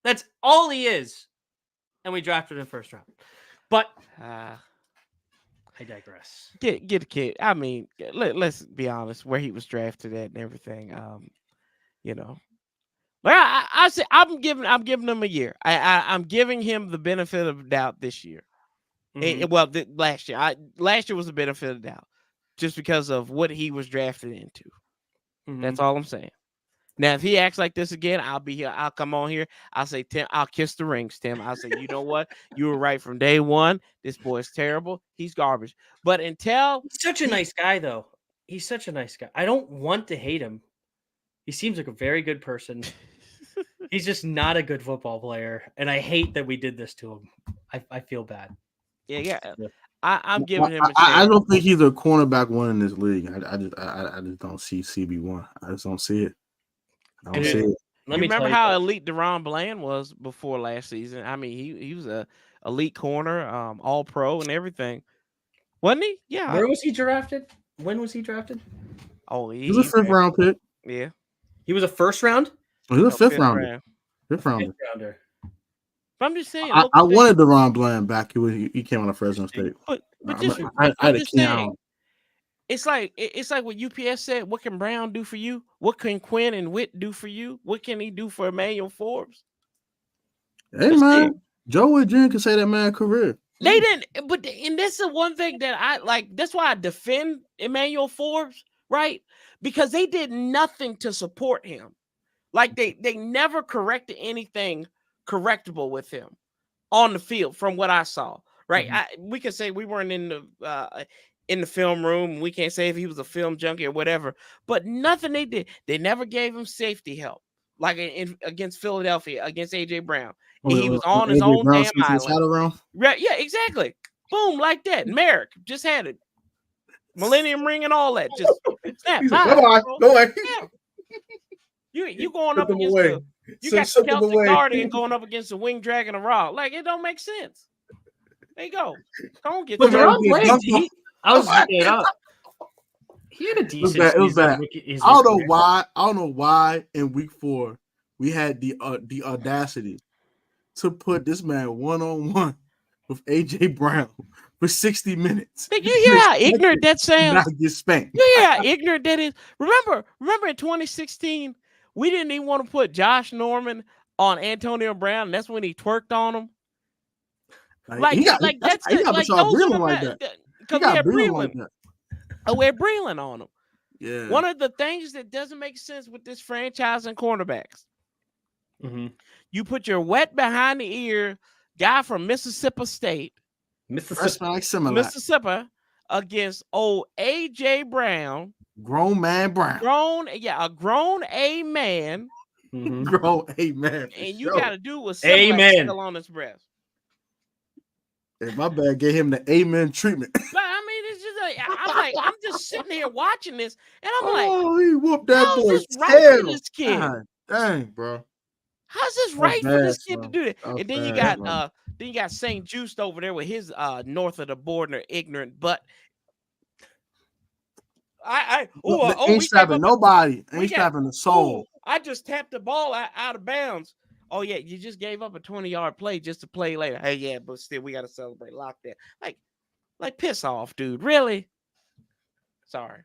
That's all he is. And we drafted him in the first round. But I digress. Get a kid. I mean, let's be honest, where he was drafted at and everything. But I say I'm giving him a year. I'm giving him the benefit of the doubt this year. Mm-hmm. Last year. Last year was the benefit of the doubt, just because of what he was drafted into. Mm-hmm. That's all I'm saying. Now, if he acts like this again, I'll be here. I'll come on here. I'll say, Tim, I'll kiss the rings, Tim. I'll say, you know what? You were right from day one. This boy is terrible. He's garbage. But until he's such a nice guy, though. He's such a nice guy. I don't want to hate him. He seems like a very good person. He's just not a good football player, and I hate that we did this to him. I feel bad. Yeah. I'm giving him. I don't think he's a cornerback one in this league. I just don't see CB1. I just don't see it. I don't see it. Let me remember how elite Deron Bland was before last season. I mean, he was a elite corner, all pro and everything, wasn't he? Yeah. Where was he drafted? When was he drafted? Oh, he was a fifth round pick. Yeah. He was a first round? He was a fifth rounder. Fifth rounder. I'm just saying. I wanted Deron Bland back. He came on a Fresno State. But I'm just saying. It's like what UPS said. What can Brown do for you? What can Quinn and Witt do for you? What can he do for Emmanuel Forbes? Hey, man. Joe and Jen can say that man career. They didn't, and that's the one thing that I like. That's why I defend Emmanuel Forbes, right? Because they did nothing to support him. Like they never corrected anything correctable with him on the field from what I saw, right? Mm-hmm. We could say we weren't in the film room. We can't say if he was a film junkie or whatever, but nothing they did. They never gave him safety help, like against Philadelphia, against AJ Brown. He was on his own damn island. Right? Yeah, exactly. Boom, like that. Merrick just had it. Millennium Ring and all that. Just snap. Go away. Yeah. You going up against you got the Celtic Guardian going up against the Winged Dragon of Raw. Like, it don't make sense. There you go. Don't get I was looking it up. He had a decent season. It was bad. I don't know why in week 4 we had the audacity to put this man one-on-one with AJ Brown for 60 minutes. Did you hear how ignorant that sounds? Not get spanked. You hear how ignorant that is? Remember in 2016, we didn't even want to put Josh Norman on Antonio Brown, and that's when he twerked on him. He got Breland like that. Because we had Breland. We had Breland on him. Yeah. One of the things that doesn't make sense with this franchise and cornerbacks, you put your wet behind the ear guy from Mississippi State, Mississippi, against old AJ Brown. Grown man Brown. A grown A man. Grown A man. And you got to do with still on his breast. And my bad gave him the amen treatment. But I mean, it's just I'm just sitting here watching this, and I'm like, he whooped that boy's tail. Right for this kid? God, dang, bro. How's this right for this kid to do that? And then you got St. Juiced over there with his north of the border ignorant butt. Ain't strapping nobody. Ain't strapping the soul. I just tapped the ball out of bounds. Oh, yeah, you just gave up a 20-yard play just to play later. Hey, yeah, but still, we got to celebrate. Lock that. Like, piss off, dude. Really? Sorry.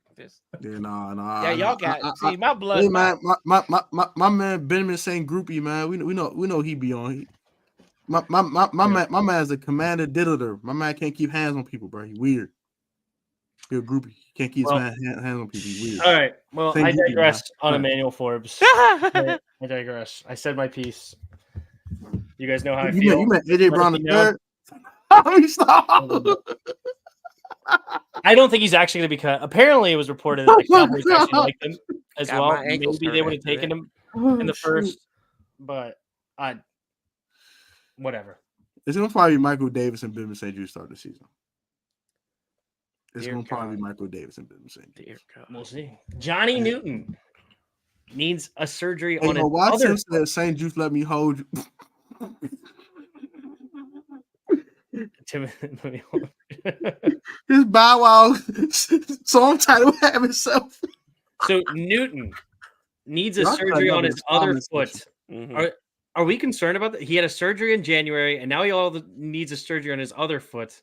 Nah. Yeah, y'all got see my blood. Hey, man, my man Benjamin St. Groupie, man. We know he be on. My man is a commander diddler. My man can't keep hands on people, bro. He weird. He's a groupie. He can't keep his hands on people. He's weird. All right. Well, I digress on Emmanuel Forbes. I digress. I said my piece. You guys know how I feel. You meant AJ Brown the third? I don't think he's actually going to be cut. Apparently, it was reported that the Cowboys actually liked him. as God, well. my ankles Maybe they hurt would have after taken that. him Oh, in the shoot. first, but whatever. It's gonna probably be Michael Davis and Benjamin St. Jude start the season. It's Dear gonna probably be God. Michael Davis and Benjamin St. Jude. Dear God. We'll see. Johnny Newton needs a surgery Hey, on his why other Tim said St. Jude let me hold you? His Bow Wow song title have itself. So Newton needs a Y'all surgery cutting on up his his other comment foot. section. Mhm. Are we concerned about that? He had a surgery in January, and now he needs a surgery on his other foot.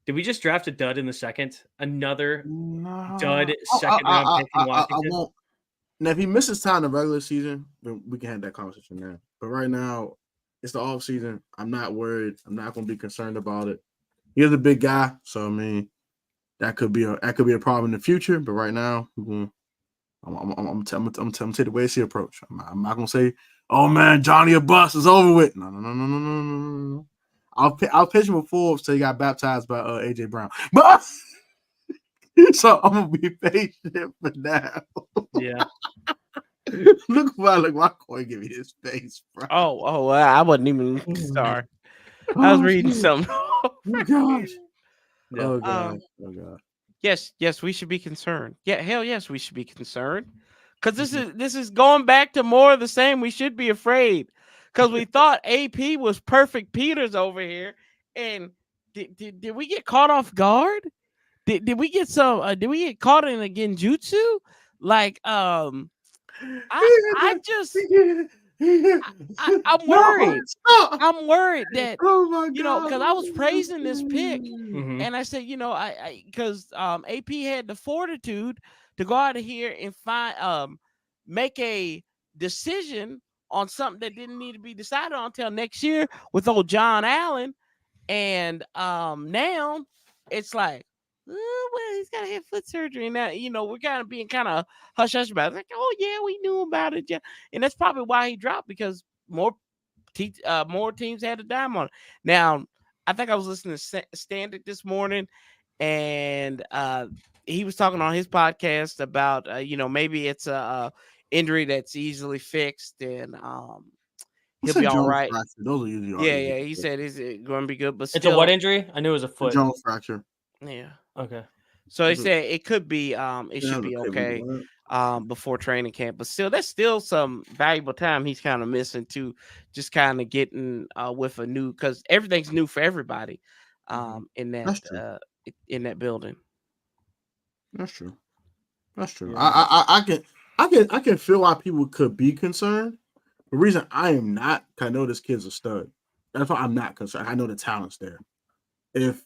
Did we just draft a dud in the second? Another dud second round pick in I Washington? won't. Now, if he misses time in the regular season, then we can have that conversation now. But right now, it's the off season. I'm not worried. I'm not going to be concerned about it. He's a big guy, so I mean, that could be a problem in the future. But right now, I'm take the way he approach. I'm not going to say, "Oh man, Johnny a bust is over with." No. I'll pitch him a Forbes till he got baptized by AJ Brown, but so I'm gonna be patient for now. Yeah. Look my Corey give me his face, bro. Oh, I wasn't even sorry. I was reading something. Oh gosh. Yeah. Oh god. Oh god. Yes, we should be concerned. Yeah, hell yes, we should be concerned. Because this is going back to more of the same. We should be afraid. Because we thought AP was perfect Peters over here. And did we get caught off guard? Did we get did we get caught in a genjutsu? Like I'm worried. I'm worried that Oh my god. because I was praising this pick. Mhm. And I said, because AP had the fortitude to go out of here and make a decision on something that didn't need to be decided on until next year with old John Allen. And now it's like, oh, well, he's got to have foot surgery. Now, we're kind of being kind of hush hush about it. Like, oh, yeah, we knew about it. Yeah. And that's probably why he dropped, because more teams had a dime on it. Now, I think I was listening to Standard this morning, and he was talking on his podcast about maybe it's a injury that's easily fixed, and he'll be all right. Fracture. Those are usually Yeah. He said it's going to be good, but It's a what injury? I knew it was a foot. Jones fracture. Yeah. Okay. So he said it could be. It should be okay. Before training camp, but still, that's still some valuable time he's kind of missing to just kind of getting with a new, because everything's new for everybody in that building. That's true. That's true. Yeah. I can feel why people could be concerned. The reason I am not, because I know this kid's a stud. That's why I'm not concerned. I know the talent's there. If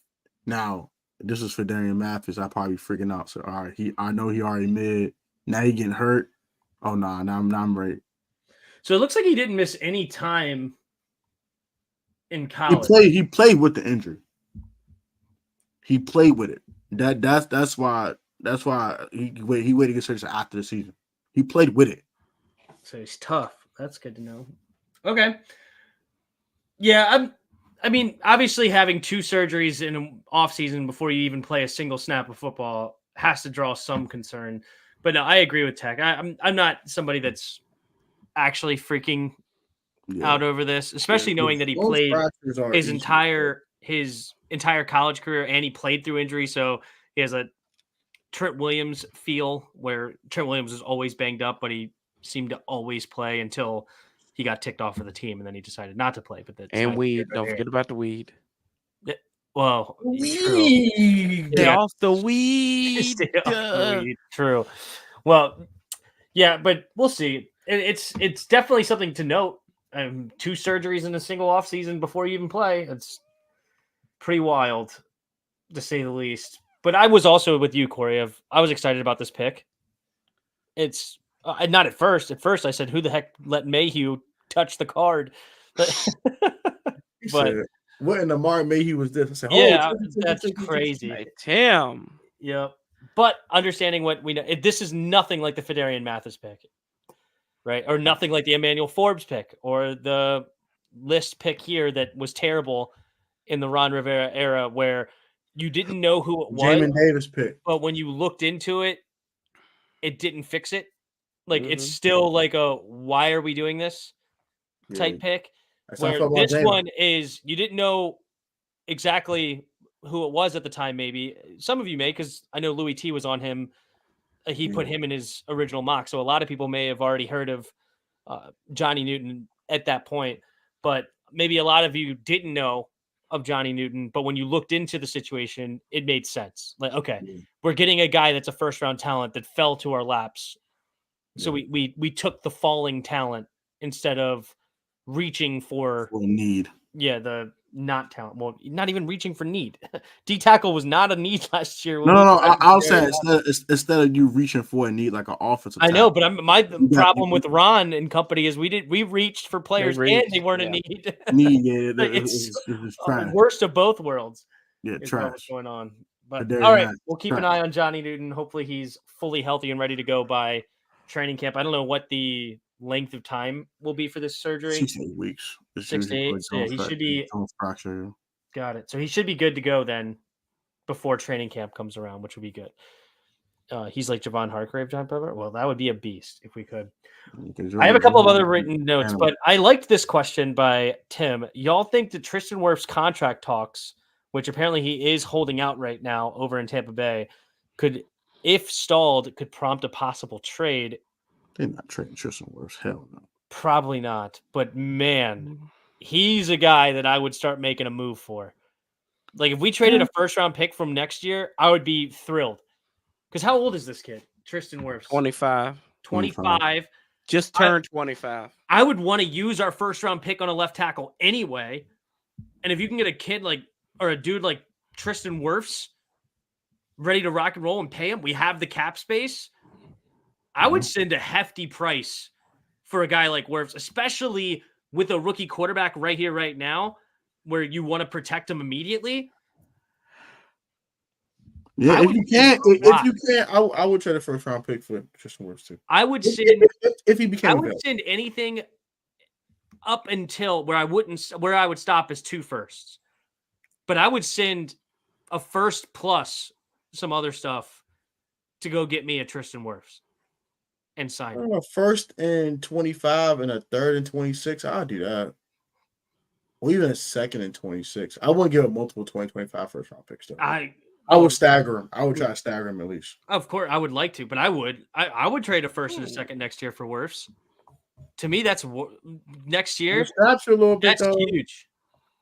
this is for Darian Mathis, I'd probably be freaking out. So all right, I know he already mid. Now he getting hurt. Oh no, now I'm ready. So it looks like he didn't miss any time in college. He played with the injury. He played with it. That's why he waited to get surgery after the season. He played with it. So he's tough. That's good to know. Okay. Yeah, I mean, obviously having two surgeries in an offseason before you even play a single snap of football has to draw some concern. But no, I agree with Tech. I'm not somebody that's actually freaking out over this, especially knowing that he played his entire college career and he played through injury. So he has a Trent Williams feel where Trent Williams is always banged up, but he seemed to always play until he got ticked off for the team, and then he decided not to play. But and weed, don't forget about the weed. Well, weed. Stay off the weed. Stay off the weed. True. Well, yeah, but we'll see. It's definitely something to note. 2 surgeries in a single offseason before you even play. It's pretty wild, to say the least. But I was also with you, Corey. I was excited about this pick. It's not at first. At first, I said, "Who the heck let Mayhew touch the card?" But what in the Mark Mayhew was this? I said, yeah, that's crazy. Hey, Tim. Yep. But understanding what we know, this is nothing like the Fedarian Mathis pick, right? Or nothing like the Emmanuel Forbes pick or the list pick here that was terrible in the Ron Rivera era, where you didn't know who it was. Jamin Davis pick. But when you looked into it, it didn't fix it. Like it's still like a why are we doing this type pick. That's how I Where feel about this Jalen. one is you didn't know exactly who it was at the time. Maybe some of you may, because I know Louis T was on him. He put him in his original mock, so a lot of people may have already heard of Johnny Newton at that point. But maybe a lot of you didn't know of Johnny Newton. But when you looked into the situation, it made sense. Like, okay, we're getting a guy that's a first round talent that fell to our laps. So we took the falling talent instead of reaching for need. Yeah, the not talent. Well, not even reaching for need. D tackle was not a need last year. No. I'll say instead of you reaching for a need like an offensive. I know, but my problem with Ron and company is we reached for players and they weren't a need. It's the worst of both worlds. Yeah, is trash. what's going on. But all right, we'll keep an eye on Johnny Newton. Hopefully, he's fully healthy and ready to go by training camp. I don't know what the length of time will be for this surgery. 6 to 8 weeks. 6 to 8. So he should be. Got it. So he should be good to go then before training camp comes around, which would be good. He's like Javon Hargrave, John Pepper. Well, that would be a beast if we could. I have a couple of other written notes, but I liked this question by Tim. Y'all think that Tristan Wirfs' contract talks, which apparently he is holding out right now over in Tampa Bay, could, if stalled, could prompt a possible trade? They're not trading Tristan Wirfs. Hell no. Probably not. But man, he's a guy that I would start making a move for. Like if we traded a first round pick from next year, I would be thrilled. Because how old is this kid? Tristan Wirfs? 25. 25. Just turned 25. I would want to use our first round pick on a left tackle anyway. And if you can get a kid like, or a dude like Tristan Wirfs ready to rock and roll and pay him, we have the cap space. I would send a hefty price for a guy like Wirfs, especially with a rookie quarterback right here, right now, where you want to protect him immediately. Yeah, if you can't, I would trade a first round pick for Tristan Wirfs too. I would send if he became. I would send anything up until where I would stop is 2 firsts, but I would send a first plus some other stuff to go get me a Tristan Wirfs and sign a first and 25 and a third and 26. I'll do that. Or even a second and 26. I wouldn't give a multiple 2025 first round picks though. I would stagger him. I would try to stagger him at least. Of course, I would like to, but I would trade a first and a second next year for Wirfs. To me, that's next year. That's a little bit. That's huge.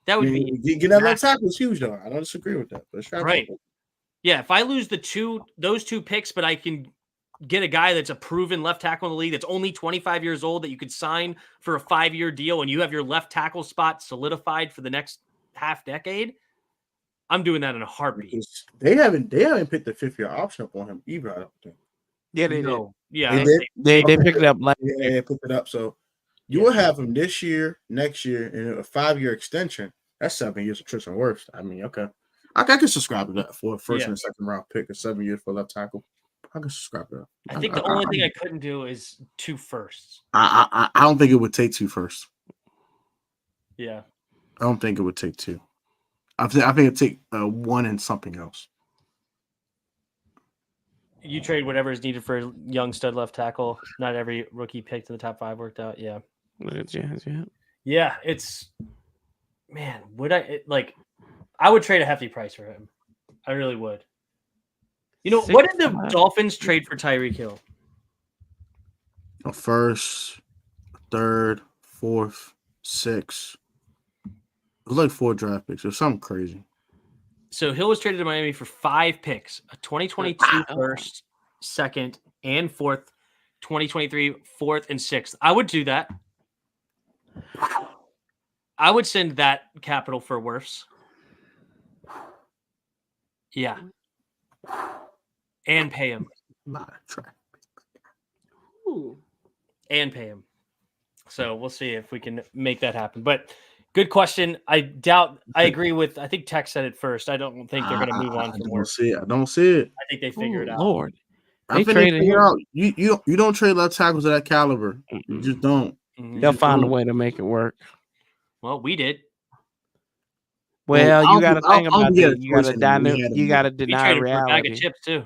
That would be getting that left tackle is huge, though. I don't disagree with that. But right. Yeah, if I lose those two picks, but I can get a guy that's a proven left tackle in the league that's only 25 years old that you could sign for a 5-year deal, and you have your left tackle spot solidified for the next half decade. I'm doing that in a heartbeat. Because they haven't picked the 5th-year option up on him either, I don't think. Yeah, they did. Yeah, they picked it up last year. Yeah, they picked it up. So you will have him this year, next year, and a 5-year extension. That's 7 years of Tristan Wirfs. I mean, okay. I can subscribe to that for a first and second round pick, a 7 years for left tackle. I can subscribe to that. I think the only thing I couldn't do is 2 firsts. I don't think it would take 2 firsts. Yeah. I don't think it would take 2. I think it'd take 1 and something else. You trade whatever is needed for a young stud left tackle. Not every rookie picked in the top 5 worked out. Yeah. Yeah, it's man. I would trade a hefty price for him. I really would. You know, what did the Dolphins trade for Tyreek Hill? A first, third, fourth, sixth. It was like 4 draft picks. It was something crazy. So Hill was traded to Miami for 5 picks, a 2022 first, second, and fourth, 2023 fourth, and sixth. I would do that. I would send that capital for Wirfs. Yeah. And pay him. And pay him. So we'll see if we can make that happen. But good question. I agree with, I think Tech said it first. I don't think they're going to move on from Wirfs. I don't see it. I think they figured it out. Lord. I think they figure out. You don't trade left tackles of that caliber. You just don't. They'll find a way to make it work. Well, we did. Well, you got to think about it. You got to deny reality. For a bag of chips too.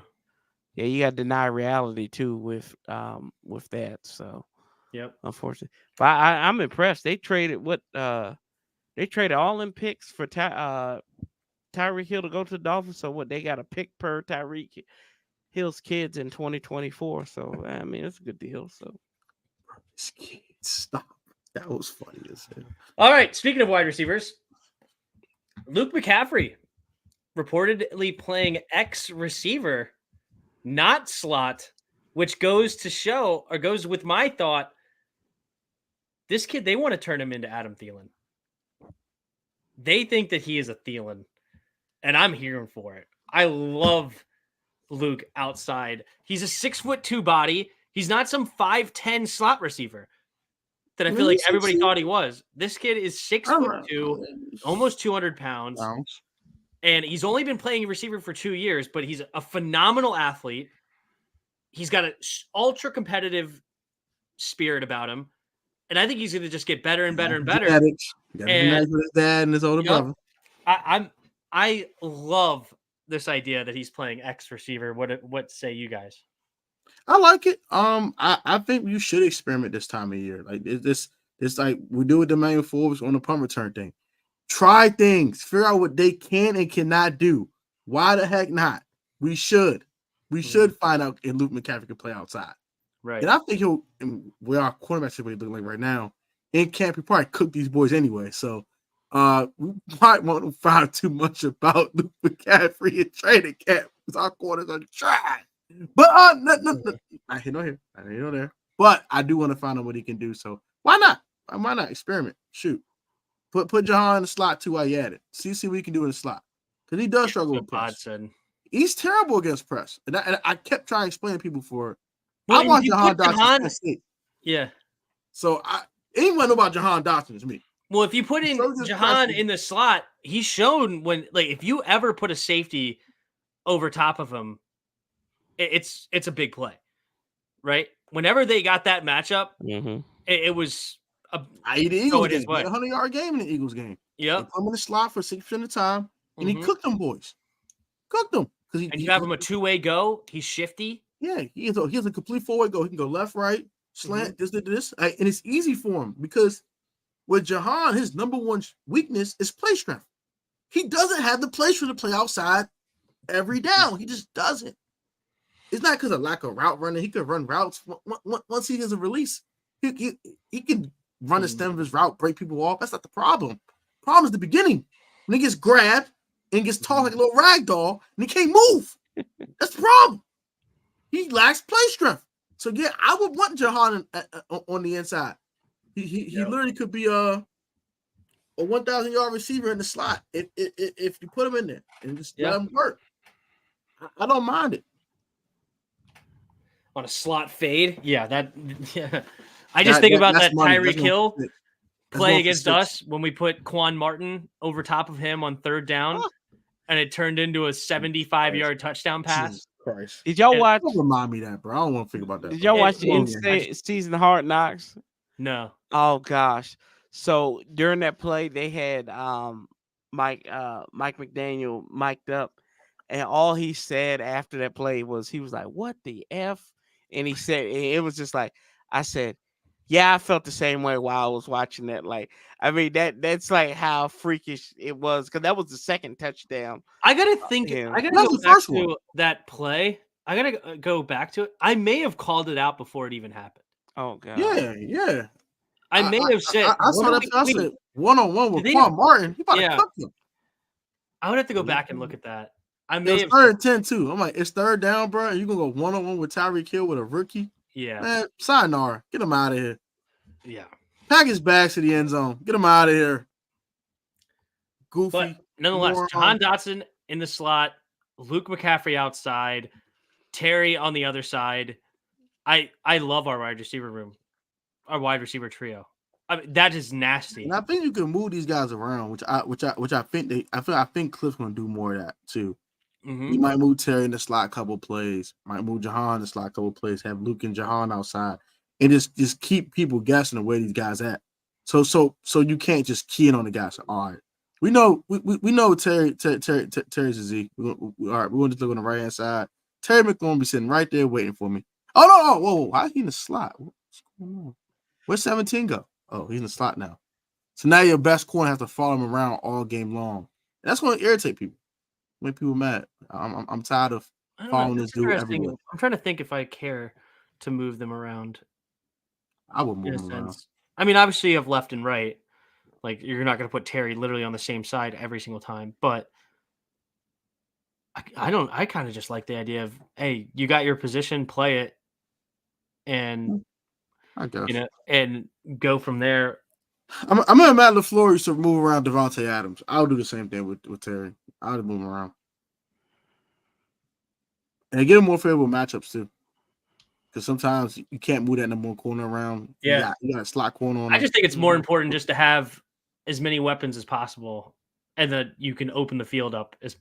Yeah, you got to deny reality too with that. So Yep. unfortunately, but I'm impressed. They traded all them picks for Tyreek Hill to go to the Dolphins. So what, they got a pick per Tyreek Hill's kids in 2024. So I mean, it's a good deal. So Stop. That was funny as hell. All right. Speaking of wide receivers, Luke McCaffrey reportedly playing X receiver, not slot, which goes with my thought. This kid, they want to turn him into Adam Thielen. They think that he is a Thielen, and I'm here for it. I love Luke outside. He's a 6'2" body. He's not some 5'10" slot receiver that I feel like everybody thought he was. This kid is 6'2", almost 200 pounds. And he's only been playing receiver for 2 years, but he's a phenomenal athlete. He's got an ultra competitive spirit about him. And I think he's going to just get better and better and better. Genetics. And with his dad and his older brother. I love this idea that he's playing X receiver. What say you guys? I like it. I think you should experiment this time of year. Like this like we do with the Emmanuel Forbes on the punt return thing. Try things, figure out what they can and cannot do. Why the heck not? We should find out if Luke McCaffrey can play outside. Right. And I think where our quarterback situation looking like right now, in camp, he probably cook these boys anyway. So we might want to find too much about Luke McCaffrey in training camp because our quarters are trash. But no, I hear no here. I hear no there. But I do want to find out what he can do. So why not? Why not experiment? Shoot. Put Jahan in the slot too while you at it. See what he can do in the slot. Because he does struggle with press. He's terrible against press. And I kept trying to explain to people I want Jahan Dotson. Yeah. So anyone know about Jahan Dotson is me. Well, if you put in Jahan in the slot, he's shown if you ever put a safety over top of him, it's a big play, right? Whenever they got that matchup, it was the Eagles game. 100-yard game in the Eagles game. Yeah, put him in the slot for 6% of the time, and he cooked them boys. Cooked them because you have him a two-way go. He's shifty. Yeah, he has a complete four-way go. He can go left, right, slant, this, and it's easy for him because with Jahan, his number one weakness is play strength. He doesn't have the play strength to play outside every down. He just doesn't. It's not because of lack of route running. He could run routes once he has a release. He can run the stem of his route, break people off. That's not the problem. The problem is the beginning. When he gets grabbed and gets tossed like a little rag doll and he can't move. That's the problem. He lacks play strength. So, yeah, I would want Jahan on the inside. He literally could be a 1,000-yard receiver in the slot if you put him in there and just let him work. I don't mind it. On a slot fade? Yeah. I just think about that Tyreek Hill play against us when we put Quan Martin over top of him on third down and it turned into a 75-yard touchdown pass. Jesus Christ. Did y'all watch? Don't remind me that, bro. I don't want to think about that. Did y'all watch the in-season Hard Knocks? No. Oh gosh. So during that play, they had Mike McDaniel mic'd up, and all he said after that play was he was like, "What the F?" And he said it was just like I said, "Yeah, I felt the same way while I was watching that." Like, I mean that's like how freakish it was because that was the second touchdown. I gotta think. I gotta go back to that play. I gotta go back to it. I may have called it out before it even happened. Oh god. Yeah. I may have said. I saw that. I said one-on-one with Quan Martin. He about to cook him. I would have to go back and look at that. I may have third and 10 too. I'm like, it's third down, bro. You gonna go one-on-one with Tyreek Hill with a rookie? Yeah, man. Sayonara. Get him out of here. Yeah. Pack his bags to the end zone. Get him out of here. Goofy. But nonetheless, Jahan Dotson in the slot, Luke McCaffrey outside, Terry on the other side. I love our wide receiver room, our wide receiver trio. I mean, that is nasty. And I think you can move these guys around, which I think Cliff's gonna do more of that too. He might move Terry in the slot a couple plays, might move Jahan in the slot a couple plays, have Luke and Jahan outside, and just keep people guessing where these guys at. So you can't just key in on the guys. All right, we know Terry's a Z. All right, we want to look on the right hand side. Terry McLaurin be sitting right there waiting for me. Oh no! Whoa! How's he in the slot? What's going on? Where's 17 go? Oh, he's in the slot now. So now your best corner has to follow him around all game long. And that's going to irritate people, make people mad. I'm tired of following this dude everywhere. I'm trying to think if I care to move them around. I would move them around. I mean, obviously you have left and right. Like you're not going to put Terry literally on the same side every single time, but I kind of just like the idea of, hey, you got your position, play it, and I guess and go from there. I'm gonna Matt LaFleur used to move around Devontae Adams. I'll do the same thing with Terry. I'll move him around and get him more favorable matchups too. Because sometimes you can't move that number one corner around. Yeah, you got a slot corner on. I just think it's more important just to have as many weapons as possible, and that you can open the field up as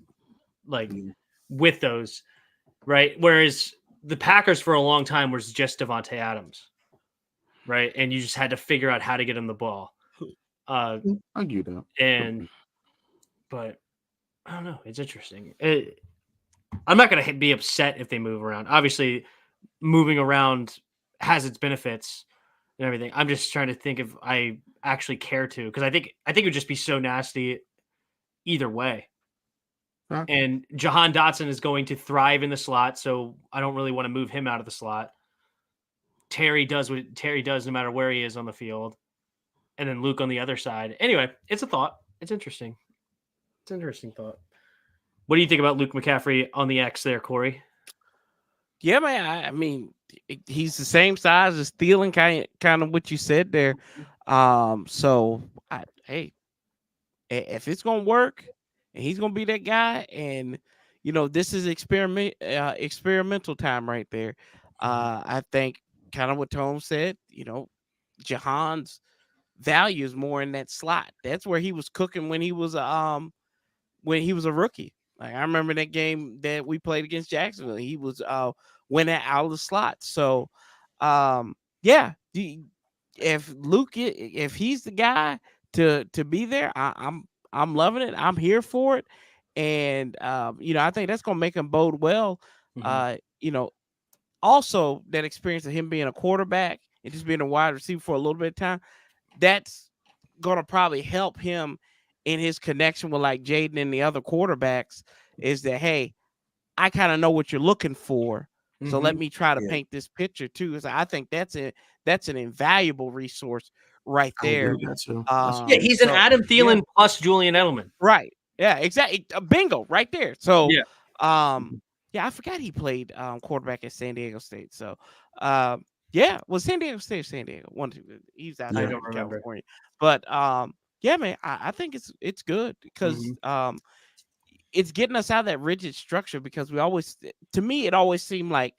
with those, right? Whereas the Packers for a long time was just Devontae Adams, right? And you just had to figure out how to get him the ball. I get that. But I don't know. It's interesting. I'm not going to be upset if they move around. Obviously, moving around has its benefits and everything. I'm just trying to think if I actually care to, because I think it would just be so nasty either way. Huh? And Jahan Dotson is going to thrive in the slot, so I don't really want to move him out of the slot. Terry does what Terry does no matter where he is on the field. And then Luke on the other side. Anyway, it's a thought. It's interesting. It's an interesting thought. What do you think about Luke McCaffrey on the X there, Corey? Yeah, man. I mean, he's the same size as Thielen, kind of what you said there. So, hey, if it's gonna work, and he's gonna be that guy, and this is experimental time right there. I think kind of what Tom said. Jahan's value is more in that slot. That's where he was cooking when he was a rookie. Like I remember that game that we played against Jacksonville. He was winning out of the slot. So yeah, if he's the guy to be there, I'm loving it. I'm here for it. And I think that's gonna make him bode well. Also that experience of him being a quarterback and just being a wide receiver for a little bit of time, that's gonna probably help him in his connection with like Jaden and the other quarterbacks, is that, hey, I kind of know what you're looking for. So let me try to paint this picture too. Because I think that's an invaluable resource right there. He's an Adam Thielen plus Julian Edelman. Right. Yeah, exactly. Bingo right there. So I forgot he played quarterback at San Diego State. So was San Diego State or San Diego? He's out there in California. But yeah, man, I think it's good because it's getting us out of that rigid structure, because to me, it always seemed like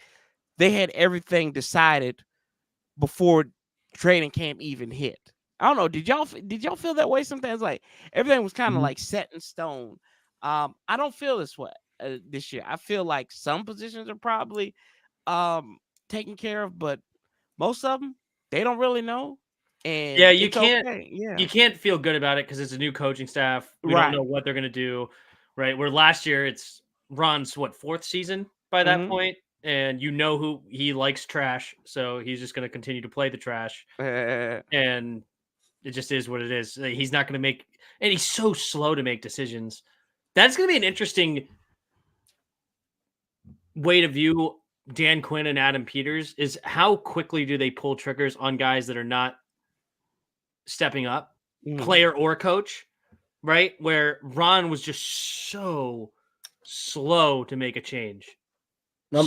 they had everything decided before training camp even hit. I don't know. Did y'all feel that way sometimes? Like everything was kind of like set in stone. I don't feel this way this year. I feel like some positions are probably taken care of, but most of them, they don't really know. And you can't feel good about it because it's a new coaching staff. We don't know what they're going to do. Right. Where last year it's Ron's fourth season by that point, and who he likes trash, so he's just going to continue to play the trash, and it just is what it is. He's not going to make, and he's so slow to make decisions. That's going to be an interesting way to view Dan Quinn and Adam Peters, is how quickly do they pull triggers on guys that are not stepping up, player or coach. Right, where Ron was just so slow to make a change. My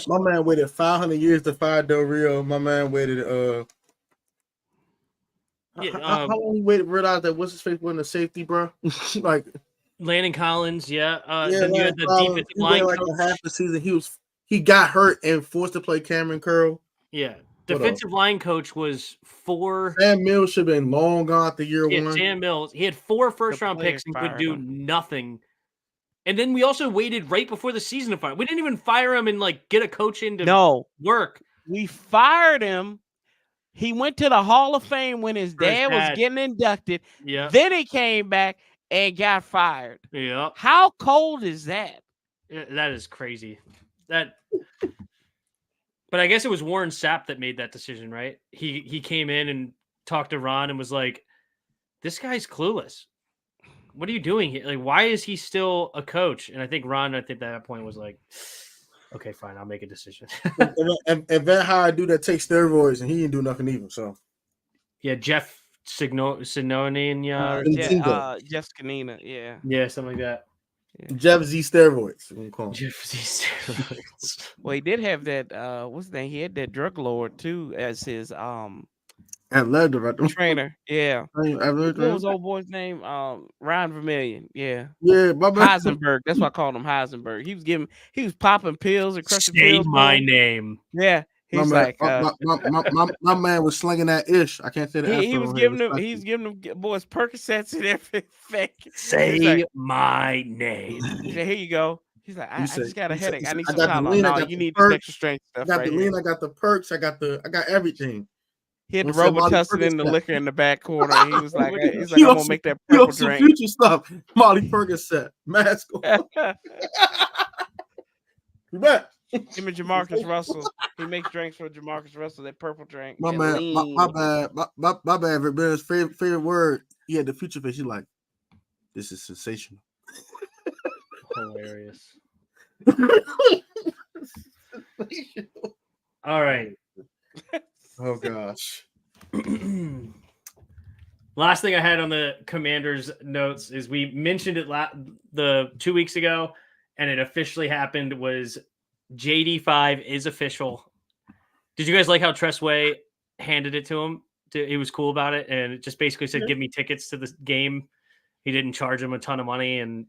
man waited 500 years to fire Del Rio. My man waited how long he waited to realize that what's his face wasn't a safety, bro? Like Landon Collins, then you had the defensive line like half the season. He got hurt and forced to play Cameron Curl. Yeah. Defensive line coach was 4. Sam Mills should have been long gone at the year one. Sam Mills. He had 4 first-round picks and could do nothing. And then we also waited right before the season to fire. We didn't even fire him and get a coach in to work. We fired him. He went to the Hall of Fame when his dad was getting inducted. Yeah. Then he came back and got fired. Yeah. How cold is that? Yeah, that is crazy. But I guess it was Warren Sapp that made that decision, right? He came in and talked to Ron and was like, "This guy's clueless. What are you doing here? Like, why is he still a coach?" And I think Ron, at that point, was like, "Okay, fine, I'll make a decision." and Van Hyde do that take steroids, and he didn't do nothing even. So yeah, Jeff Sinonian, Jeff Scanina, yeah, something like that. Yeah. Jeff Z steroids. Jeff Z steroids. Well, he did have that. What's his name? He had that drug lord too as his trainer. Yeah. What was old boy's name? Ryan Vermillion. Yeah. Yeah. Heisenberg. That's why I called him Heisenberg. He was popping pills and crushing pills. Say my name. Yeah. He's my man was slinging that ish. I can't say that. He's giving them boys Percocets and everything. Say my name. He said, "Here you go." He's like, I just got a headache. I need some Tylenol. No, you need this extra strength stuff. I got the lean. I got the perks. I got everything. He had the Robitussin in the liquor in the back corner. He was like, I'm gonna make that purple drink. Future stuff. Molly Percocet mask. You bet. Him and Jamarcus Russell. He makes drinks for Jamarcus Russell. That purple drink. My man, my bad. Verbeer's favorite word. He had the future face. He's like, this is sensational. Hilarious. All right. Oh gosh. Last thing I had on the Commanders notes is we mentioned it the 2 weeks ago, and it officially happened. Was JD5 is official. Did you guys like how Tressway handed it to him? He was cool about it, and it just basically said, "Give me tickets to this game." He didn't charge him a ton of money and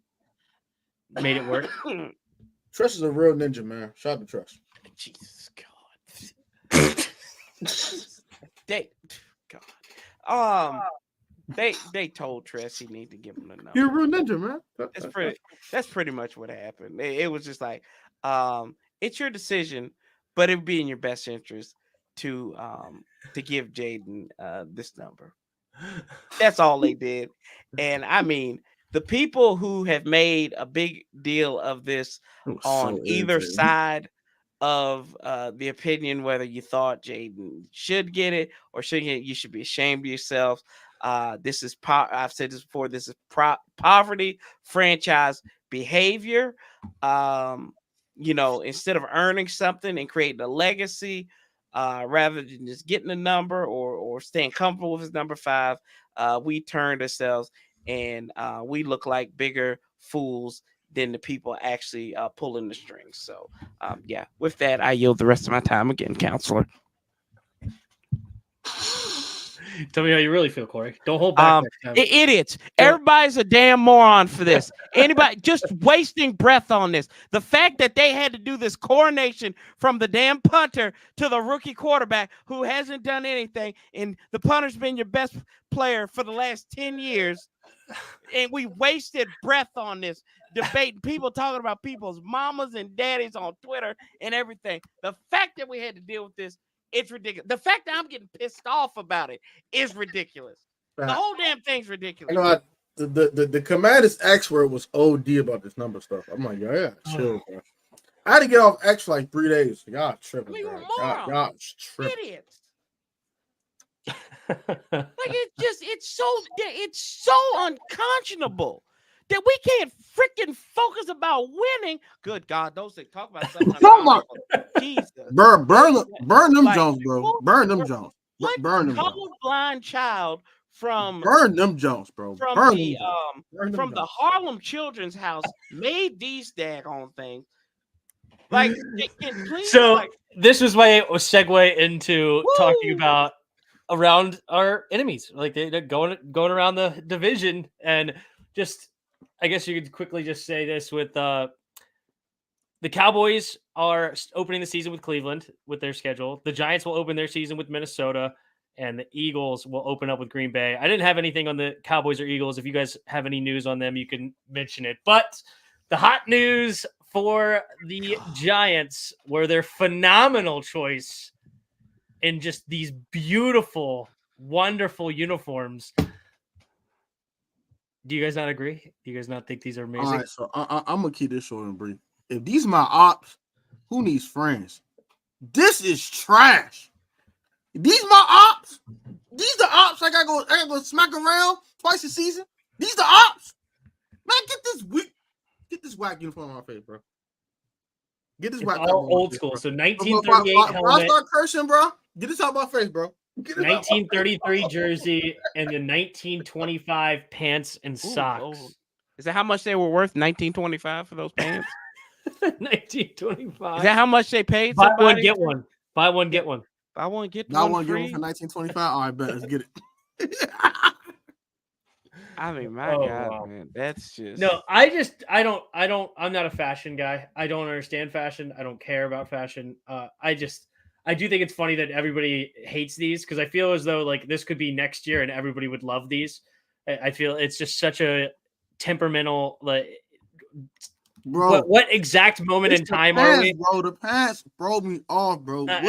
made it work. Tress is a real ninja, man. Shout out to Tress. Jesus God. They told Tress he need to give him the number. You're a real ninja, man. That's pretty much what happened. It was just like, it's your decision, but it would be in your best interest to give Jaden this number. That's all they did. And I mean, the people who have made a big deal of this on either side of the opinion, whether you thought Jaden should get it or shouldn't get it, you should be ashamed of yourselves. This is I've said this before. This is poverty franchise behavior. Instead of earning something and creating a legacy, rather than just getting a number or staying comfortable with his number 5, we turned ourselves and we look like bigger fools than the people actually pulling the strings. So, with that, I yield the rest of my time again, counselor. Tell me how you really feel, Corey. Don't hold back. Idiots. Everybody's a damn moron for this. Anybody just wasting breath on this. The fact that they had to do this coronation from the damn punter to the rookie quarterback who hasn't done anything, and the punter's been your best player for the last 10 years, and we wasted breath on this debate. People talking about people's mamas and daddies on Twitter and everything. The fact that we had to deal with this, it's ridiculous. The fact that I'm getting pissed off about it is ridiculous. The whole damn thing's ridiculous. You know, the Commanders expert was OD about this number stuff. I'm like, yeah, chill, bro. I had to get off X for like 3 days. Y'all tripping, bro. Y'all tripping. Idiots. It's so unconscionable that we can't freaking focus about winning. Good God, those things talk about something. Jesus. Burn them Jones, bro. Burn them Jones. Burn them. Colorblind child from burn them Jones, bro. From the Harlem Children's House made these daggone things. Like, this was my segue into talking about around our enemies, like they're going around the division, and just I guess you could quickly just say this with the Cowboys are opening the season with Cleveland with their schedule. The Giants will open their season with Minnesota, and the Eagles will open up with Green Bay. I didn't have anything on the Cowboys or Eagles. If you guys have any news on them, you can mention it. But the hot news for the Giants were their phenomenal choice in just these beautiful, wonderful uniforms. Do you guys not agree? Do you guys not think these are amazing? All right, so I'm gonna keep this short and brief. If these are my ops, Who needs friends? This is trash. These my ops. These the ops. I gotta go smack around twice a season. These the ops. Man, get this whack uniform on my face, bro. Get this whack all old face, school. bro. So 1938 helmet. I start cursing, bro. Get this out of my face, bro. 1933 jersey and the 1925 pants and socks. Ooh. Is that how much they were worth? 1925 for those pants. 1925. Is that how much they paid? Buy somebody? one get one. Buy one get one. Buy one get Not one one free. get one for 1925. All right, bet. Let's get it. I mean, my God, wow. man, that's just no. I'm not a fashion guy. I don't understand fashion. I don't care about fashion. I do think it's funny that everybody hates these because I feel as though like this could be next year and everybody would love these. I feel it's just such a temperamental like. Bro, what exact moment in time are we? Bro, the pants broke me off, bro. How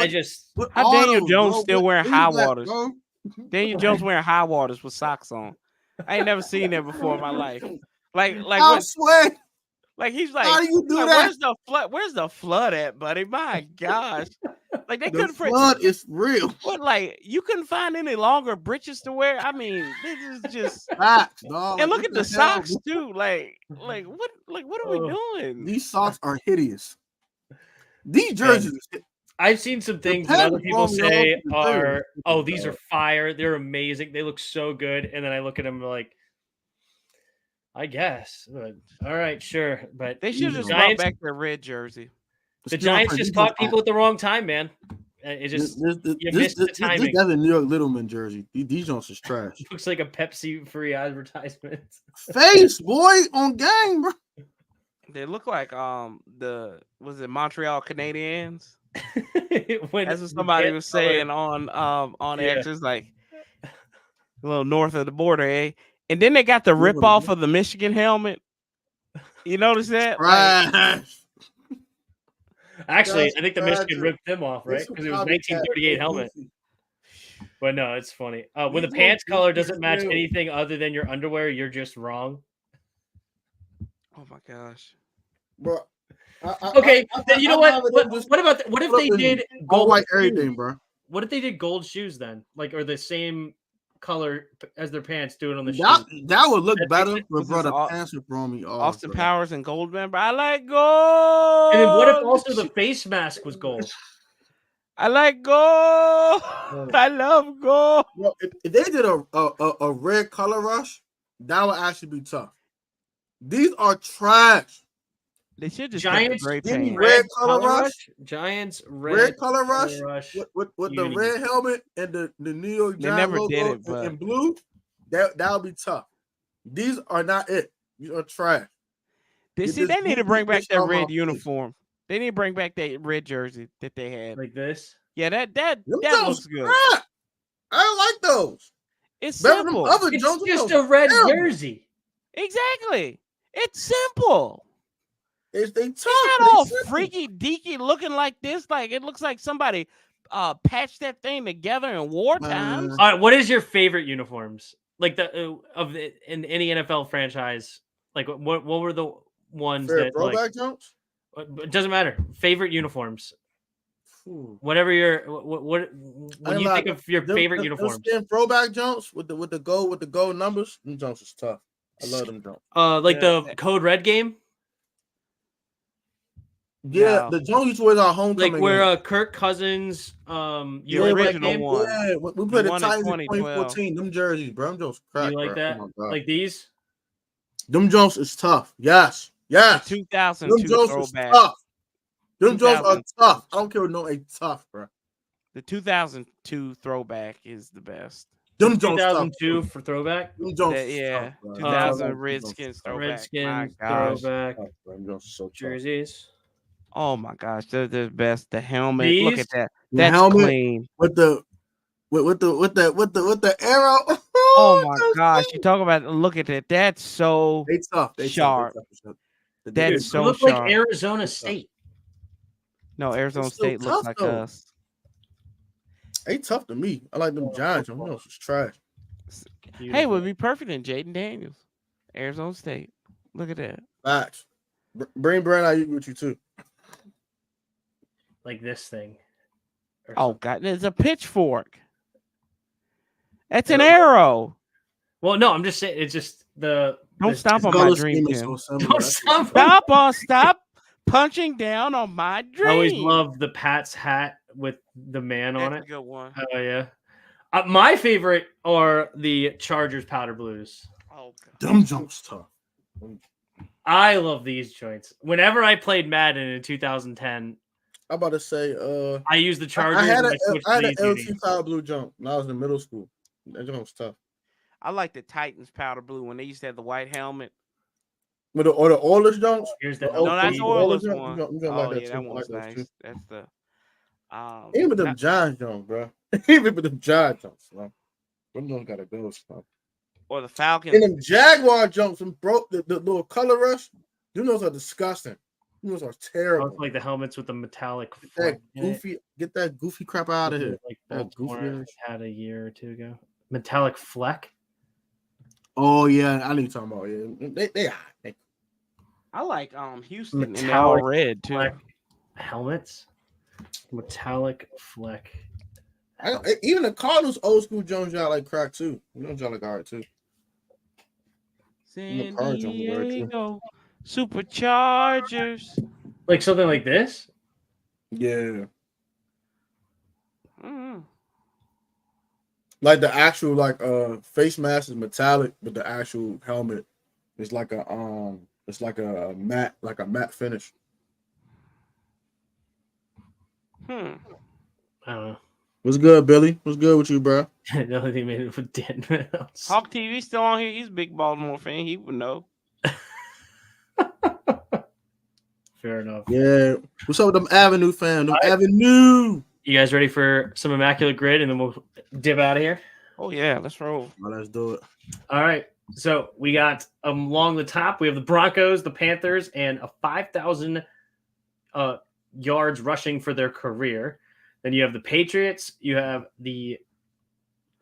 Daniel Jones still wearing high waters? Bro? Daniel Jones wearing high waters with socks on. I ain't never seen that before in my life. Like I swear. Like he's like, how do you do that? Where's the flood at, buddy? My gosh. Like they couldn't flood is real. What, like you couldn't find any longer breeches to wear? I mean, this is just facts, dog. And look at the socks too. Like what are we doing? These socks are hideous. These jerseys. I've seen some things that other people say are, oh, these are fire. They're amazing. They look so good. And then I look at them like, I guess. But, all right, sure. But they should have just brought back their red jersey. The Giants just caught people at the wrong time, man. It just you missed the timing. That's a New York Littleman jersey. These joints is trash. Looks like a Pepsi-free advertisement. Face boy on game, bro. They look like was it Montreal Canadiens? That's what somebody was saying on X. It's like a little north of the border, eh? And then they got the rip off of the Michigan helmet. You notice that? Actually, I think the Michigan ripped them off, right? Because it was 1938 helmet. But no, it's funny. When the pants color doesn't match anything other than your underwear, you're just wrong. Oh my gosh, bro. Okay, then you know what? What about what if they did gold white everything, bro? What if they did gold shoes then, like or the same color as their pants, do it on the shoes? That would look better. But bro, the pants would throw me off. Austin Powers and gold, member. I like gold. And then what if also the face mask was gold? I like gold. I love gold. Bro, if they did a red color rush, that would actually be tough. These are trash. They should just Giants red color rush. Giants red color rush with the red helmet and the New York Giants logo in blue. That would be tough. These are not it. These are trash. They need to bring back that red uniform. They need to bring back that red jersey that they had. Like this? Yeah, that looks good. Crap. I don't like those. It's simple. It's just a red jersey. Exactly. It's simple. It's not all freaky deaky looking like this. Like it looks like somebody patched that thing together in war times. All right, what is your favorite uniforms? Like in any NFL franchise? Like what were the ones that throwback jumps? It doesn't matter. Favorite uniforms. Whatever your when you think of your favorite uniforms. Throwback jumps with the gold numbers. Them jumps is tough. I love them jumps. Like the Code Red game. Yeah, the Jones used to wear our homecoming. Like where Kirk Cousins, the original one. Yeah, we played the Titans in 2014. Them jerseys, bro. Them Jones crack. You like that? Like these? Them Jones is tough. Yes. The 2002 throwback. Them Jones are tough. I don't care what they tough, bro. The 2002 throwback is the best. Them 2002 for throwback. Them Jones, yeah. 2000 Redskins throwback. Redskins throwback. So jerseys. Oh my gosh, they're the best. The helmet. These? Look at that. That's clean. With the arrow. Oh my gosh, you talk about look at that. That's so tough. Sharp. That's so look sharp. Like Arizona State. No, Arizona State looks like us. They tough to me. I like them Giants. I know it's trash. Hey, would be perfect in Jaden Daniels, Arizona State. Look at that. Facts. Bring Brand out with you too. like this thing. Oh God, there's a pitchfork. That's an arrow. Well, no, I'm just saying it's just the. Don't stop on my dream, Tim. Stop punching down on my dream. I always love the Pat's hat with the man on it. That's a good one. Oh yeah. My favorite are the Chargers powder blues. Oh God. Them jumps tough. I love these joints. Whenever I played Madden in 2010, I'm about to say, I used the Chargers. I had an LT powder blue jump when I was in middle school. That jump was tough. I like the Titans powder blue when they used to have the white helmet. Or the Oilers jumps. Here's the No, that's the Oilers one. Oh yeah, that one's nice. That's the. Even with them Giants jumps, bro. Even with them Giants jumps, bro. Them jumps gotta go, stuff. Or the Falcons. And them Jaguar jumps and broke the little color rush. Those are disgusting. Those are terrible. Like the helmets with the metallic. Get that goofy crap out of here. Like that goofy had a year or two ago. Metallic fleck. Oh yeah, I know you're talking about. Yeah, they. I like Houston in all red too. Helmets. Metallic fleck. Even the Cardinals old school Jones y'all like crack too. Jones y'all like all right too. San Diego Superchargers. Like something like this? Yeah. Mm-hmm. Like the actual face mask is metallic, but the actual helmet is like a matte finish. I don't know. What's good, Billy? What's good with you, bro? I know they made it for 10 minutes. Hawk TV still on here. He's a big Baltimore fan. He would know. Fair enough. Yeah. What's up with them Avenue fans? Avenue. You guys ready for some Immaculate Grid, and then we'll dip out of here? Oh yeah, let's roll. Let's do it. All right. So we got along the top, we have the Broncos, the Panthers, and a 5,000 yards rushing for their career. Then you have the Patriots, you have the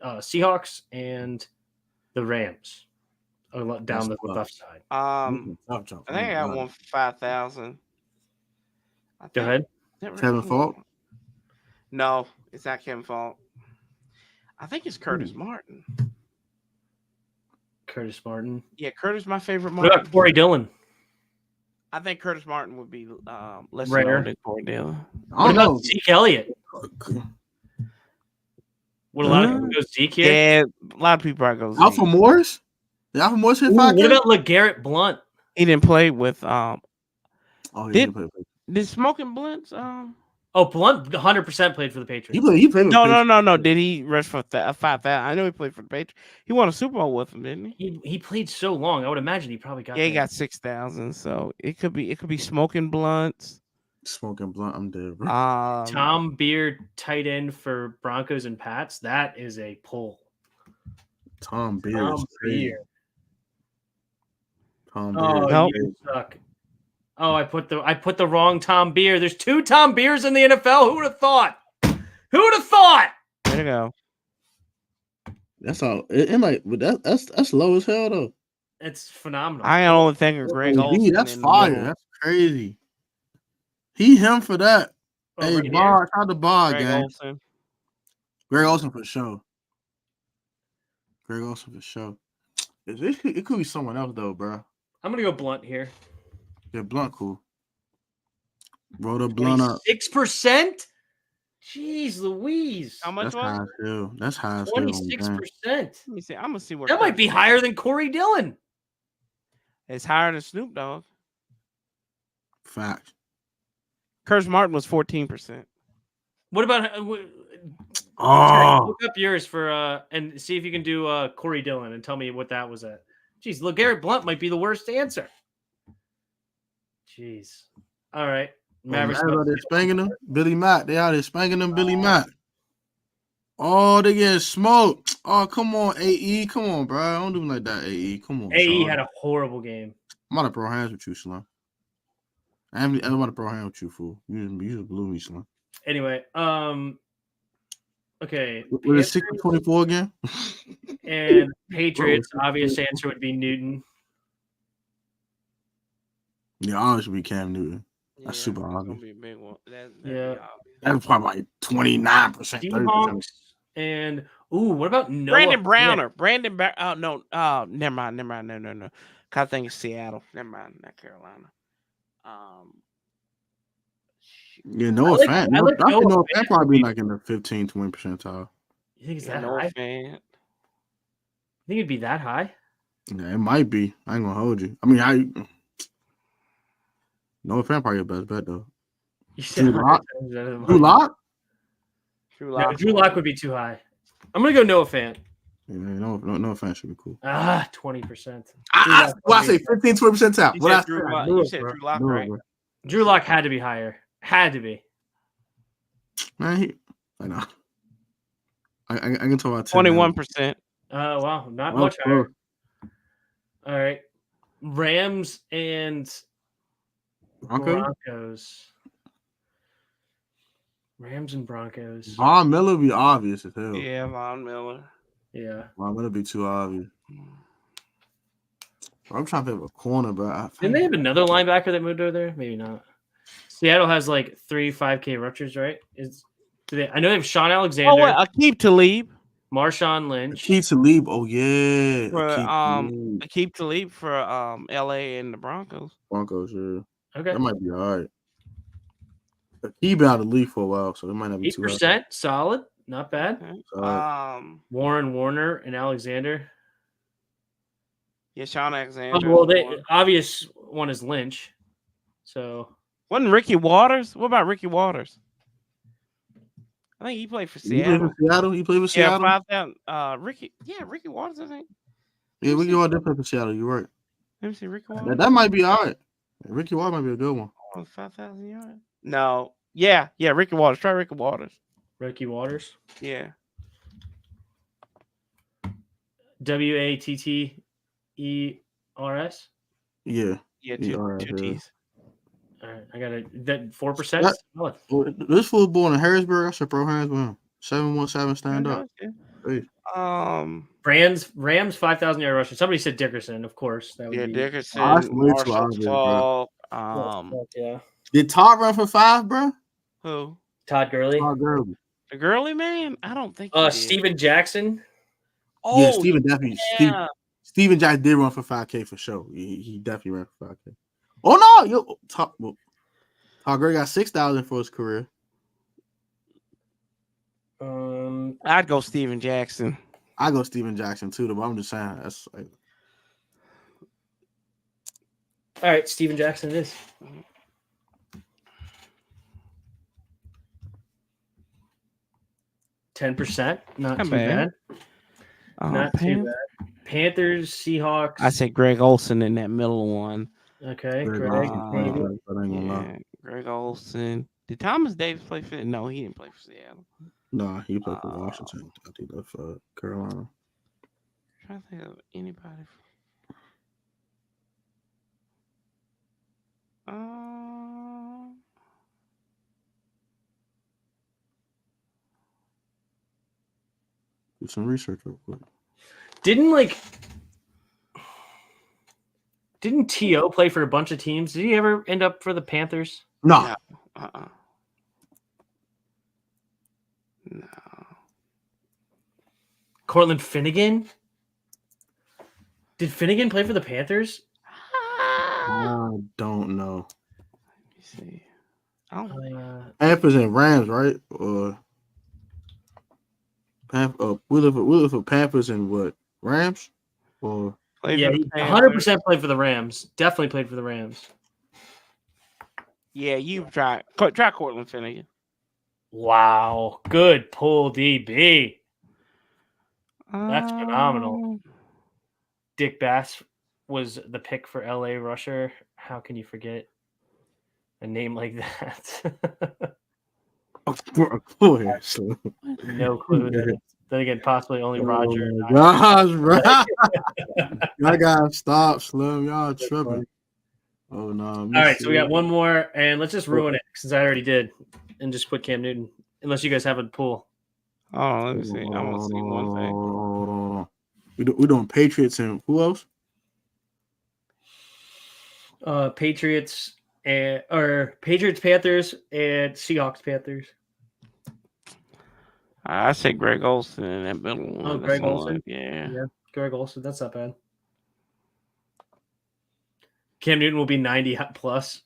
Seahawks, and the Rams down the left side. I think I got one for 5,000. Go ahead. Kevin Falk? No, it's not Kevin Falk. I think it's Curtis Martin. Curtis Martin. Yeah, Curtis, my favorite Martin. What about Corey Dillon? I think Curtis Martin would be less rare than Corey Dillon. What about Zeke Elliott? Would a lot of people go Zeke here? Yeah, a lot of people are going Zeke. Alpha Morris? Did Alpha Morris hit 5K? What about LeGarrette Blunt? He didn't play with did Smoking Blunts Blunt 100% played for the Patriots. He played with No. Did he rush for 5,000? I know he played for the Patriots. He won a Super Bowl with them, didn't he? He played so long. I would imagine he probably got. Yeah, he got 6,000. So it could be Smoking Blunts. Smoking Blunt, I'm dead, bro. Tom Beard, tight end for Broncos and Pats. That is a pull. Tom Beard. Oh, you suck. Oh, I put the wrong Tom Beard. There's 2 Tom Beards in the NFL. Who would have thought? Who would have thought? There you go. That's all. It might, but that's low as hell though. It's phenomenal. I only think of Greg Olsen. That's fire. That's crazy. Him for that. Hey, right Bar, how the bar, gang? Olsen. Greg Olsen for sure. It could be someone else though, bro. I'm gonna go Blunt here. Yeah, Blunt cool. Roll the Blunt up. 6%. Jeez Louise. How much was it? That's high. 26%. Let me see. I'm gonna see where that might be higher than Corey Dillon. It's higher than Snoop Dogg. Fact. Curtis Martin was 14%. What about Oh, look up yours for and see if you can do Corey Dillon and tell me what that was at. Jeez, LeGarrette Blunt might be the worst answer. Jeez. All right. Mavericks out there spanking them. Billy Mack. They out there spanking them. Billy Mack. Oh, they getting smoked. Oh, come on, AE. Come on, bro. Don't do like that, AE. Come on. AE had a horrible game. I'm about to throw hands with you, Slim. I'm about to throw hands with you, fool. You just blew me, Slim. Anyway, okay. With a 6-24 again? And Patriots, obvious answer would be Newton. Yeah, obviously be Cam Newton. That's super That's obvious. gonna be a big one. That'd be Yeah. obvious. That's probably like 29%, 30%. Seahawks and what about Noah? Brandon Fant? Browner. No. Never mind. No. 'Cause I think it's Seattle. Never mind. Not Carolina. Shoot. Yeah, Noah Fant. I like I think Noah Noah Fant. Fant probably be like in the 15-20 percentile. You think it's Yeah, that no high? fan. You think it'd be that high? Yeah, it might be. I ain't gonna hold you. I mean, Noah Fant probably your best bet though. You said Drew 100 Lock. times better than Drew mine. Lock. No, Drew Lock would be too high. I'm gonna go Noah Fant. Yeah, Noah Fant should be cool. 20%. I say 15-20 percentile. What I said, You said Drew Lock, right? Drew Lock had to be higher. Had to be. Man, I know. I can talk about 21%. Oh wow, not much higher. All right, Rams and Broncos. Rams and Broncos. Von Miller be obvious as hell. Yeah, Von Miller. Yeah, Von Miller be too obvious. I'm trying to think of a corner, but didn't they have another linebacker that moved over there? Maybe not. Seattle has like 3 5K rushers, right? I know they have Sean Alexander. Oh, Aqib Talib. Marshawn Lynch. Aqib Talib. Oh yeah. Aqib Talib for LA and the Broncos. Broncos, yeah. Okay. That might be all right. He been out of the league for a while, so it might not be 8%, solid, not bad. Okay. Warner, and Alexander. Yeah, Sean Alexander. Oh, well, the obvious one is Lynch. So wasn't Ricky Waters? What about Ricky Waters? I think he played for Seattle. He played for Seattle. Yeah, 5,000. Ricky Waters, I think. Yeah, Ricky Waters did play for Seattle. You're right. Let me see, Ricky Waters. That might be all right. Ricky Waters might be a good one. 5,000 yards. No. Yeah, Ricky Waters. Try Ricky Waters. Ricky Waters. Yeah. Watters. Yeah. Yeah, two T's. All right, I got that 4%. This fool born in Harrisburg. I should throw hands with him. 717 stand up. Hey. Rams 5,000-yard rushing. Somebody said Dickerson, of course. That would be Dickerson. Marshall Falk. Yeah. Did Todd run for 5, bro? Who? Todd Gurley. The Gurley man? I don't think. Steven Jackson. Oh, yeah, Steven definitely. Yeah. Steven Jackson did run for 5K for sure. He definitely ran for 5K. Oh no, Todd Gurley got 6,000 for his career. I'd go Steven Jackson. I go Steven Jackson too, but I'm just saying that's like. All right, Steven Jackson it is. .10%, not too bad. Not too bad. Panthers, Seahawks. I say Greg Olsen in that middle one. Okay, Greg Olsen. Did Thomas Davis play for? No, he didn't play for Seattle. No, he played for Washington. I think that's for Carolina. I'm trying to think of anybody. Do some research real quick. Didn't T.O. play for a bunch of teams? Did he ever end up for the Panthers? No. No. Cortland Finnegan? Did Finnegan play for the Panthers? I don't know. Let me see. Panthers and Rams, right? Or we live for Panthers and what? Rams? Or yeah, he 100% played for the Rams. Definitely played for the Rams. Yeah, you try Cortland Finnegan. Wow, good pull, DB. That's phenomenal. Dick Bass was the pick for LA rusher. How can you forget a name like that? No clue. Then again, possibly only Roger. Gosh, right. Y'all gotta stop, Slim. Y'all tripping. Oh no. All right, so we got one more, and let's just ruin it since I already did, and just put Cam Newton. Unless you guys have a pool. Oh, let me see. I want to see one thing. Hold on. We doing Patriots and who else? Patriots or Patriots Panthers and Seahawks Panthers. I say Greg Olsen in that middle one. Oh, Greg Olsen. Yeah, Greg Olsen. That's not bad. Cam Newton will be 90 plus.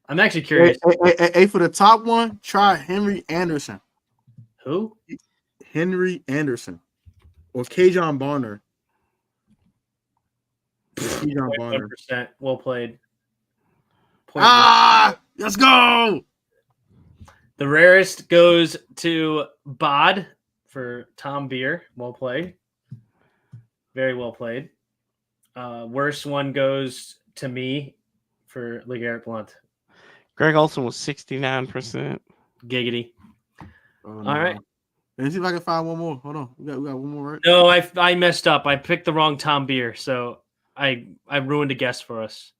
I'm actually curious. Hey, for the top one, try Henry Anderson. Who? Henry Anderson or Kajon Bonner. Kajon Bonner. 1%. Well played. Let's go. The rarest goes to Bod for Tom Beer. Well played. Very well played. Worst one goes to me for LeGarrette Blount. Greg Olsen was 69%. Giggity. Oh, no. All right. Let me see if I can find one more. Hold on. We got one more, right? No, I messed up. I picked the wrong Tom Beer, so I ruined a guess for us.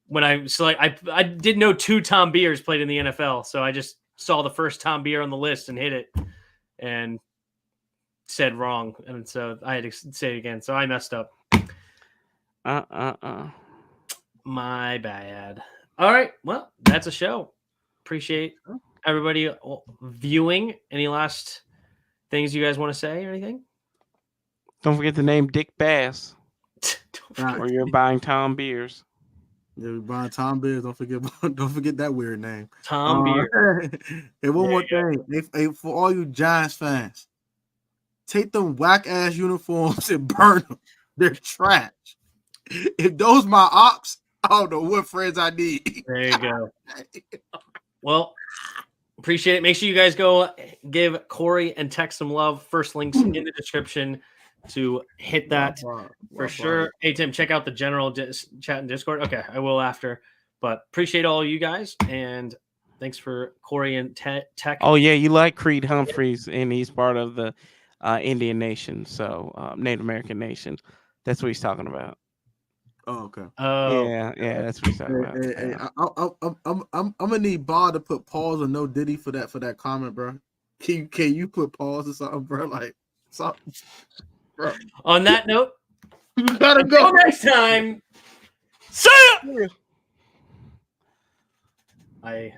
When I didn't know 2 Tom Beers played in the NFL, so I just saw the first Tom Beer on the list and hit it and said wrong, and so I had to say it again. So I messed up. My bad. All right, well, that's a show. Appreciate everybody viewing. Any last things you guys want to say or anything? Don't forget the name Dick Bass. Or you're buying Tom Beers. Yeah, we're buying Tom Beers. Don't forget that weird name. Tom Beer. And one more thing. Hey, for all you Giants fans, take them whack ass uniforms and burn them. They're trash. If those my ops, I don't know what friends I need. There you go. Well, appreciate it. Make sure you guys go give Corey and Tech some love. First links in the description to hit that for sure. Hey, Tim, check out the general chat and Discord. Okay, I will after. But appreciate all you guys, and thanks for Corey and Tech. Oh, yeah, you like Creed Humphreys, and he's part of the Indian Nation, so Native American Nation. That's what he's talking about. Oh, okay. Oh, yeah, that's what he's talking about. I'm gonna need Bob to put pause or no Diddy for that comment, bro. Can you put pause or something, bro? Like something. Bro. On that note, we gotta go next time. See ya. Yeah. I